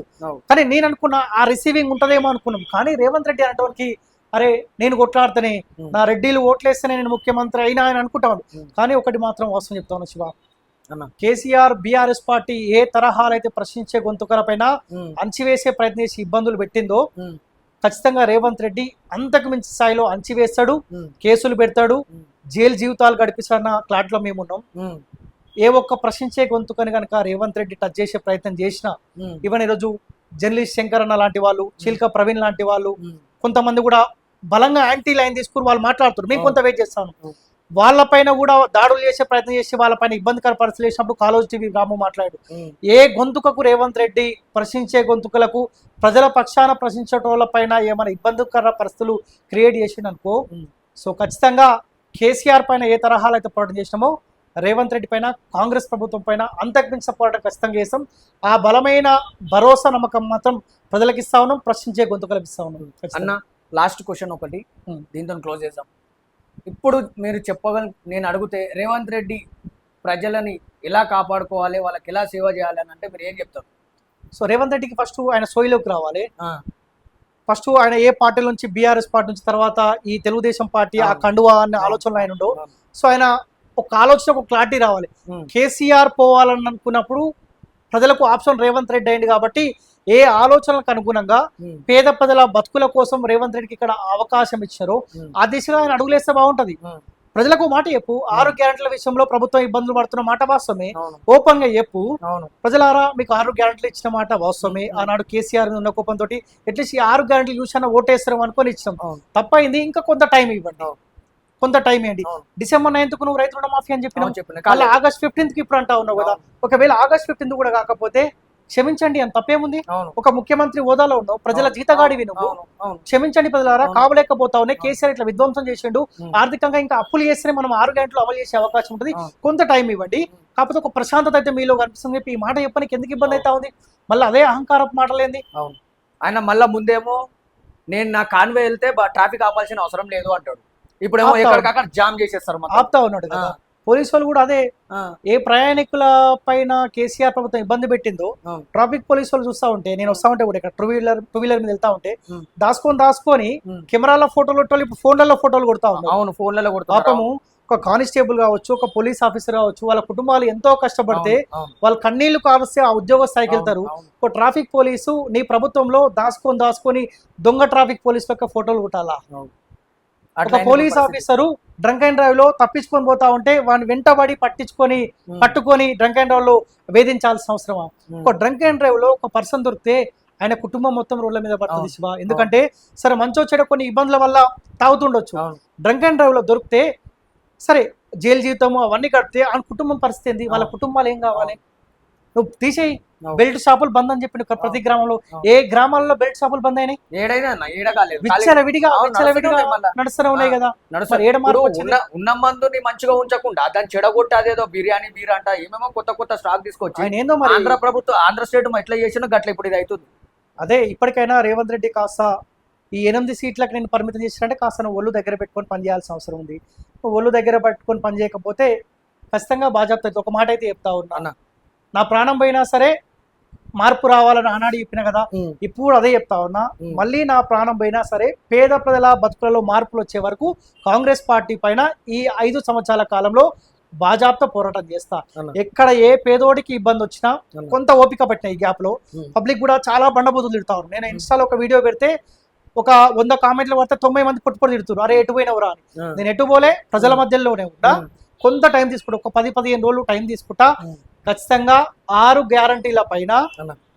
కానీ నేను అనుకున్నా ఆ రిసీవింగ్ ఉంటదేమో అనుకున్నాం. కానీ రేవంత్ రెడ్డి అనేటువంటి అరే నేను కొట్లాడితేనే నా రెడ్డిలు ఓట్లేస్తేనే నేను ముఖ్యమంత్రి అయినా అని అనుకుంటాను. కానీ ఒకటి మాత్రం వాస్తవం చెప్తాను శివ, కేసీఆర్ బీఆర్ఎస్ పార్టీ ఏ తరహాలు అయితే ప్రశ్నించే గొంతుకల పైన అంచివేసే ప్రయత్నం చేసి ఇబ్బందులు పెట్టిందో ఖచ్చితంగా రేవంత్ రెడ్డి అంతకు మించి స్థాయిలో అంచివేస్తాడు, కేసులు పెడతాడు, జైలు జీవితాలు గడిపిస్తాడన్న క్లాట్లో మేము ఉన్నాం. ఏ ఒక్క ప్రశ్నించే గొంతుకని కనుక రేవంత్ రెడ్డి టచ్ చేసే ప్రయత్నం చేసినా, ఈవెన్ ఈరోజు జర్నలిస్ట్ శంకర్ అన్న లాంటి వాళ్ళు, చిల్క ప్రవీణ్ లాంటి వాళ్ళు కొంతమంది కూడా బలంగా యాంటీ లైన్ తీసుకుని వాళ్ళు మాట్లాడుతారు. మేము కొంత వెయిట్ చేస్తాను. వాళ్ళపైన కూడా దాడులు చేసే ప్రయత్నం చేసి వాళ్ళపైన ఇబ్బందికర పరిస్థితులు చేసినప్పుడు కాలోజీ టీవీ రాము మాట్లాడు ఏ గొంతుకకు రేవంత్ రెడ్డి ప్రశ్నించే గొంతుకలకు ప్రజల పక్షాన ప్రశ్నించటోళ్ళ పైన ఏమైనా ఇబ్బందికర పరిస్థితులు క్రియేట్ చేసిందనుకో, సో ఖచ్చితంగా కేసీఆర్ పైన ఏ తరహాలు అయితే పోరాటం చేసినామో రేవంత్ రెడ్డి పైన, కాంగ్రెస్ ప్రభుత్వం పైన అంతకుమించిన పోరాటం ఖచ్చితంగా చేస్తాం. ఆ బలమైన భరోసా నమ్మకం మాత్రం ప్రజలకు ఇస్తా ఉన్నాం, ప్రశ్నించే గొంతుకలకు ఇస్తా ఉన్నాం. అన్న లాస్ట్ క్వశ్చన్ ఒకటి, దీంతో క్లోజ్ చేద్దాం. ఇప్పుడు మీరు నేను అడిగితే రేవంత్ రెడ్డి ప్రజలని ఎలా కాపాడుకోవాలి, వాళ్ళకి ఎలా సేవ చేయాలి అని అంటే మీరు ఏం చెప్తారు? సో రేవంత్ రెడ్డికి ఫస్ట్ ఆయన సోయిలోకి రావాలి. ఫస్ట్ ఆయన ఏ పార్టీ నుంచి, బీఆర్ఎస్ పార్టీ నుంచి తర్వాత ఈ తెలుగుదేశం పార్టీ ఆ కండువా అనే ఆలోచనలు ఆయన ఉండవు. సో ఆయన ఒక ఆలోచన, ఒక క్లారిటీ రావాలి. కేసీఆర్ పోవాలని అనుకున్నప్పుడు ప్రజలకు ఆప్షన్ రేవంత్ రెడ్డి అయింది కాబట్టి ఏ ఆలోచనలకు అనుగుణంగా పేద ప్రజల బతుకుల కోసం రేవంత్ రెడ్డికి ఇక్కడ అవకాశం ఇచ్చారో ఆ దిశగా ఆయన అడుగులేస్తే బాగుంటది. ప్రజలకు మాట చెప్పు, 6 గ్యారెంటీల విషయంలో ప్రభుత్వం ఇబ్బందులు పడుతున్న మాట వాస్తవమే, ఓపెన్ గా చెప్పు. ప్రజలారా మీకు 6 గ్యారెంటీలు ఇచ్చిన మాట వాస్తవమే. ఆనాడు కేసీఆర్ ఉన్న కోపంతో అట్లీస్ట్ ఈ 6 గ్యారెంటీలు చూసినా ఓటేస్తాం అనుకొని ఇచ్చినాం, తప్పైంది, ఇంకా కొంత టైం ఇవ్వండి, కొంత టైం ఇవ్వండి. December 9th నువ్వు రైతు రుణమాఫీ అని చెప్పినావు, మళ్ళీ August 15th ఇప్పుడు అంటా ఉన్నావు కదా. ఒకవేళ August 15th కూడా కాకపోతే క్షమించండి అని తప్పేముంది? ఒక ముఖ్యమంత్రి హోదాలో ఉన్నావు, ప్రజల జీతగాడివి నువ్వు, క్షమించండి ప్రజలారా, కావలేకపోతావునే కేసీఆర్ ఇట్లా విధ్వంసం చేసిండు, ఆర్థికంగా ఇంకా అప్పులు చేస్తేనే మనం 6 గంటలు అమలు చేసే అవకాశం ఉంటుంది, కొంత టైం ఇవ్వండి. కాకపోతే ఒక ప్రశాంతత అయితే మీలో కనిపిస్తుంది చెప్పి ఈ మాట చెప్పడానికి ఎందుకు ఇబ్బంది అవుతా ఉంది? మళ్ళీ అదే అహంకారపు మాటలేంది? ఆయన మళ్ళీ ముందేమో నేను నా కాన్వే వెళ్తే ట్రాఫిక్ ఆపాల్సిన అవసరం లేదు అంటాడు, ఇప్పుడేమో ఎక్కడికక్కడ జామ్ చేసేస్తారు, ఆపుతా ఉన్నాడు కదా. పోలీసు వాళ్ళు కూడా అదే, ఏ ప్రయాణికుల పైన కేసీఆర్ ప్రభుత్వం ఇబ్బంది పెట్టిందో ట్రాఫిక్ పోలీసు వాళ్ళు చూస్తా ఉంటే, నేను వస్తా ఉంటే కూడా ఇక్కడ టూ వీలర్ మీద వెళ్తా ఉంటే దాచుకొని కెమెరాల ఫోటోలు కొట్టాలి, ఇప్పుడు ఫోన్లలో ఫోటోలు కొడతా ఉన్నారు. అవును, ఫోన్లలో కొడతా. పాపము ఒక కానిస్టేబుల్ కావచ్చు, ఒక పోలీస్ ఆఫీసర్ కావచ్చు, వాళ్ళ కుటుంబాలు ఎంతో కష్టపడితే వాళ్ళ కన్నీళ్లు కావస్తే ఆ ఉద్యోగ స్థాయికి వెళ్తారు. ఒక ట్రాఫిక్ పోలీసు నీ ప్రభుత్వంలో దాచుకొని దొంగ ట్రాఫిక్ పోలీసు యొక్క ఫోటోలు కొట్టాలా? ఒక police officer drunk and drive లో తప్పించుకొని పోతా ఉంటే వాడిని వెంటబడి పట్టుకొని డ్రంక్ అండ్ డ్రైవ్ లో వేధించాల్సిన అవసరమా? ఒక డ్రంక్ అండ్ డ్రైవ్ లో ఒక పర్సన్ దొరికితే ఆయన కుటుంబం మొత్తం రోడ్ల మీద పడుతుంది శివ. ఎందుకంటే సరే మంచో చెడు కొన్ని ఇబ్బందుల వల్ల తాగుతుండొచ్చు, డ్రంక్ అండ్ డ్రైవ్ లో దొరికితే సరే జైలు జీవితము అవన్నీ కడితే ఆ కుటుంబం పరిస్థితి ఏంది? వాళ్ళ కుటుంబాలు ఏం కావాలి? నువ్వు తీసేయి. బెల్ట్ షాపులు బంద్ అని చెప్పిన ప్రతి గ్రామంలో, ఏ గ్రామాల్లో బెల్ట్ షాపులు బంద్ అయినాయి? విడిగా నడుస్తూనే ఉన్నాయి కదా. ఉన్న మందుని మంచిగా ఉంచకుండా దాన్ని చెడగొట్టి అదేదో బిర్యానీ బీర్ అంట ఏమేమో కొత్త స్టాక్ తీసుకొచ్చి ఏందో మరి ఆంధ్ర స్టేట్ ఎట్లా చేసినా గట్ల ఇప్పుడు ఇది అవుతుంది. అదే ఇప్పటికైనా రేవంత్ రెడ్డి కాస్త ఈ 8 సీట్లకు నేను పరిమితం చేసినంటే కాస్త నువ్వు ఒళ్ళు దగ్గర పెట్టుకొని పనిచేయాల్సిన అవసరం ఉంది. ఒళ్ళు దగ్గర పెట్టుకొని పని చేయకపోతే ఖచ్చితంగా బాజాప్తా అయితే ఒక మాట అయితే చెప్తా ఉన్నా అన్న. నా ప్రాణం పోయినా సరే మార్పు రావాలని ఆనాడు చెప్పిన కదా, ఇప్పుడు అదే చెప్తా ఉన్నా. మళ్ళీ నా ప్రాణం పోయినా సరే పేద ప్రజల బతుకులలో మార్పులు వచ్చే వరకు కాంగ్రెస్ పార్టీ పైన ఈ 5 సంవత్సరాల కాలంలో బాజాప్తా పోరాటం చేస్తా. ఎక్కడ ఏ పేదోడికి ఇబ్బంది వచ్చినా కొంత ఓపిక పట్టిన ఈ గ్యాప్ లో పబ్లిక్ కూడా చాలా బండబూతులు తిడతా ఉన్నారు. నేను ఇన్స్టాలో ఒక వీడియో పెడితే ఒక 100 కామెంట్లు పడితే 90 మంది పుట్టుపడి తిడుతున్నారు, అరే ఎటు పోయినవురా అని. నేను ఎటు పోలే, ప్రజల మధ్యలోనే ఉంటా. కొంత టైం తీసుకుంటా, ఒక 10-15 రోజులు టైం తీసుకుంటా. ఖచ్చితంగా 6 గ్యారంటీల పైన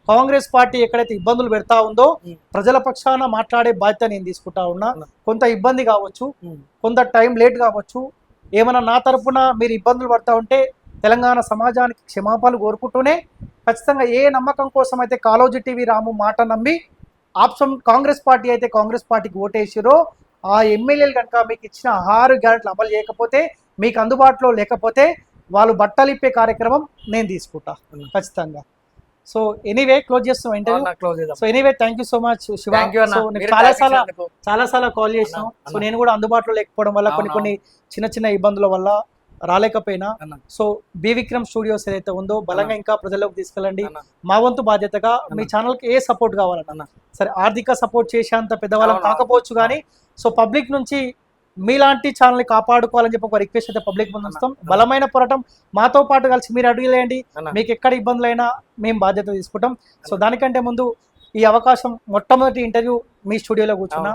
కాంగ్రెస్ పార్టీ ఎక్కడైతే ఇబ్బందులు పెడతా ఉందో ప్రజల పక్షాన మాట్లాడే బాధ్యత నేను తీసుకుంటా ఉన్నా. కొంత ఇబ్బంది కావచ్చు, కొంత టైం లేట్ కావచ్చు, ఏమైనా నా తరపున మీరు ఇబ్బందులు పడతా ఉంటే తెలంగాణ సమాజానికి క్షమాపణలు కోరుకుంటూనే ఖచ్చితంగా ఏ నమ్మకం కోసం అయితే కాళోజీ టీవీ రాము మాట నమ్మి ఆప్షన్ కాంగ్రెస్ పార్టీ అయితే కాంగ్రెస్ పార్టీకి ఓటేసిరో ఆ ఎమ్మెల్యేలు కనుక మీకు ఇచ్చిన 6 గ్యారెంటీలు అమలు చేయకపోతే, మీకు అందుబాటులో లేకపోతే వాళ్ళు బట్టలిప్పే కార్యక్రమం నేను తీసుకుంటా ఖచ్చితంగా. సో ఎనీవే క్లోజ్ చేస్తాం interview. So anyway thank you so much Shiva. So చాలా సార్లు కాల్ చేసినాం. సో నేను కూడా అందుబాటులో లేకపోవడం వల్ల కొన్ని చిన్న ఇబ్బందుల వల్ల రాలేకపోయినా, సో బి విక్రమ్ స్టూడియోస్ ఏదైతే ఉందో బలంగా ఇంకా ప్రజల్లోకి తీసుకెళ్ళండి. మా వంతు బాధ్యతగా మీ ఛానల్ కి ఏ సపోర్ట్ కావాలన్నా సరే, ఆర్థిక సపోర్ట్ చేసేంత పెద్దవాళ్ళం కాకపోవచ్చు కానీ సో పబ్లిక్ నుంచి మీలాంటి ఛానల్ ని కాపాడుకోవాలని చెప్పి ఒక రిక్వెస్ట్ అయితే పబ్లిక్ ముందు ఉంచుతాం. బలమైన పోరాటం మాతో పాటు కలిసి మీరు అడుగులేయండి, మీకు ఎక్కడ ఇబ్బందులైనా మేము బాధ్యత తీసుకుంటాం. సో దానికంటే ముందు ఈ అవకాశం, మొట్టమొదటి ఇంటర్వ్యూ మీ స్టూడియోలో కూర్చున్నా,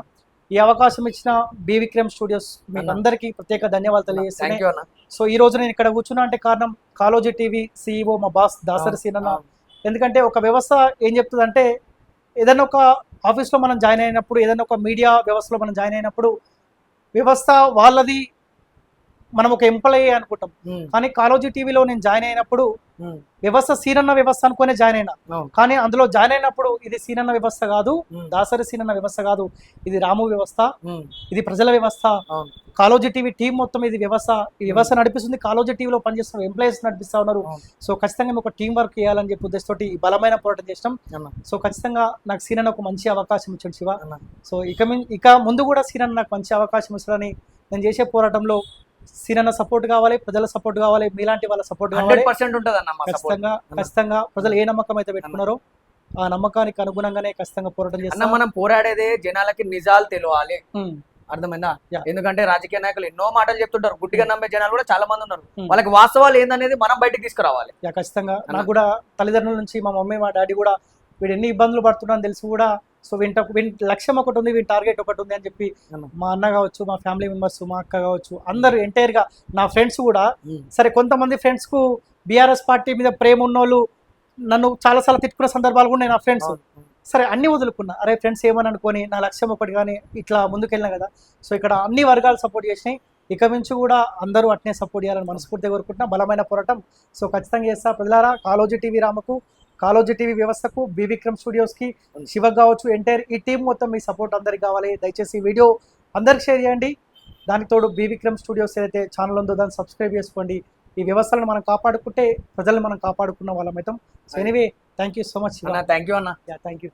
ఈ అవకాశం ఇచ్చిన బి విక్రమ్ స్టూడియోస్ మీకు అందరికీ ప్రత్యేక ధన్యవాదాలు తెలియజేస్తున్నాను. సో ఈ రోజు నేను ఇక్కడ కూర్చున్నా అంటే కారణం కాళోజీ టీవీ CEO మా బాస్ దాసరి సీనన్న. ఎందుకంటే ఒక వ్యవస్థ ఏం చెప్తుందంటే, ఏదైనా ఒక ఆఫీస్లో మనం జాయిన్ అయినప్పుడు, ఏదైనా ఒక మీడియా వ్యవస్థలో మనం జాయిన్ అయినప్పుడు వ్యవస్థ వాళ్ళది, మనం ఒక ఎంప్లాయీ అనుకుంటాం. కానీ కాళోజీ టీవీలో నేను జాయిన్ అయినప్పుడు వ్యవస్థ సీనన్న వ్యవస్థ అనుకునే జాయిన్ అయినా. కానీ అందులో జాయిన్ అయినప్పుడు ఇది సీనన్న వ్యవస్థ కాదు, దాసరి సీనన్న వ్యవస్థ కాదు, ఇది రాము వ్యవస్థ, ఇది ప్రజల వ్యవస్థ. కాళోజీ టీవీ టీం మొత్తం ఇది వ్యవస్థ. ఈ వ్యవస్థ నడిపిస్తుంది కాళోజీ టీవీలో పనిచేస్తున్న ఎంప్లాయీస్ నడిపిస్తా ఉన్నారు. సో ఖచ్చితంగా ఒక టీం వర్క్ చేయాలని చెప్పి ఉద్దేశంతో ఈ బలమైన పోరాటం చేసినాం. సో ఖచ్చితంగా నాకు సీనన్న ఒక మంచి అవకాశం ఇచ్చాడు శివ. సో ఇక ముందు కూడా సీనన్న నాకు మంచి అవకాశం ఇస్తాడని, నేను చేసే పోరాటంలో సీనన్న సపోర్ట్ కావాలి, ప్రజల సపోర్ట్ కావాలి, మీలాంటి వాళ్ళ సపోర్ట్ కావాలి. ఖచ్చితంగా ప్రజలు ఏ నమ్మకం అయితే పెట్టుకున్నారో ఆ నమ్మకానికి అనుగుణంగానే ఖచ్చితంగా పోరాటం చేస్తాం. మనం పోరాడేదే జనాలకి నిజాలు తెలియాలి, అర్థమైందా? ఎందుకంటే రాజకీయ నాయకులు ఎన్నో మాటలు చెప్తుంటారు, గుడ్డిగా నమ్మే జనాలు కూడా చాలా మంది ఉన్నారు. వాళ్ళకి వాస్తవాలు ఏందనేది మనం బయటకు తీసుకురావాలి. ఖచ్చితంగా నాకు కూడా తల్లిదండ్రుల నుంచి మా మమ్మీ మా డాడీ కూడా వీడు ఎన్ని ఇబ్బందులు పడుతున్నాను తెలిసి కూడా, సో వీని లక్ష్యం ఒకటి ఉంది, వీని టార్గెట్ ఒకటి ఉంది అని చెప్పి మా అన్న కావచ్చు, మా ఫ్యామిలీ మెంబర్స్, మా అక్క కావచ్చు, అందరు ఎంటైర్ గా నా ఫ్రెండ్స్ కూడా సరే, కొంతమంది ఫ్రెండ్స్ కు బీఆర్ఎస్ పార్టీ మీద ప్రేమ ఉన్నోళ్ళు నన్ను చాలాసార్లు తిట్టుకున్న సందర్భాలు కూడా నా ఫ్రెండ్స్. సరే అన్ని వదులుకున్నా, అరే ఫ్రెండ్స్ ఏమని అనుకొని నా లక్ష్యం ఒకటి కానీ ఇట్లా ముందుకెళ్ళినా కదా. సో ఇక్కడ అన్ని వర్గాలు సపోర్ట్ చేసినాయి, ఇక నుంచి కూడా అందరూ అట్నే సపోర్ట్ చేయాలని మనస్ఫూర్తిగా కోరుకుంటున్నా. బలమైన పోరాటం సో ఖచ్చితంగా చేస్తా. ప్రజలారా, కాళోజీ టీవీ రామకు, కాళోజీ టీవీ వ్యవస్థకు, బి విక్రమ్ స్టూడియోస్ కి, శివ కావచ్చు, ఎంటైర్ ఈ టీం మొత్తం మీ సపోర్ట్ అందరికి కావాలి. దయచేసి ఈ వీడియో అందరికి షేర్ చేయండి. దానికి తోడు బి విక్రమ్ స్టూడియోస్ ఏదైతే ఛానల్ ఉందో దాన్ని సబ్స్క్రైబ్ చేసుకోండి. ఈ వ్యవస్థలను మనం కాపాడుకుంటే ప్రజల్ని మనం కాపాడుకున్న వాళ్ళం అవుతాం. So anyway thank you so much. Thank you అన్న. Thank you.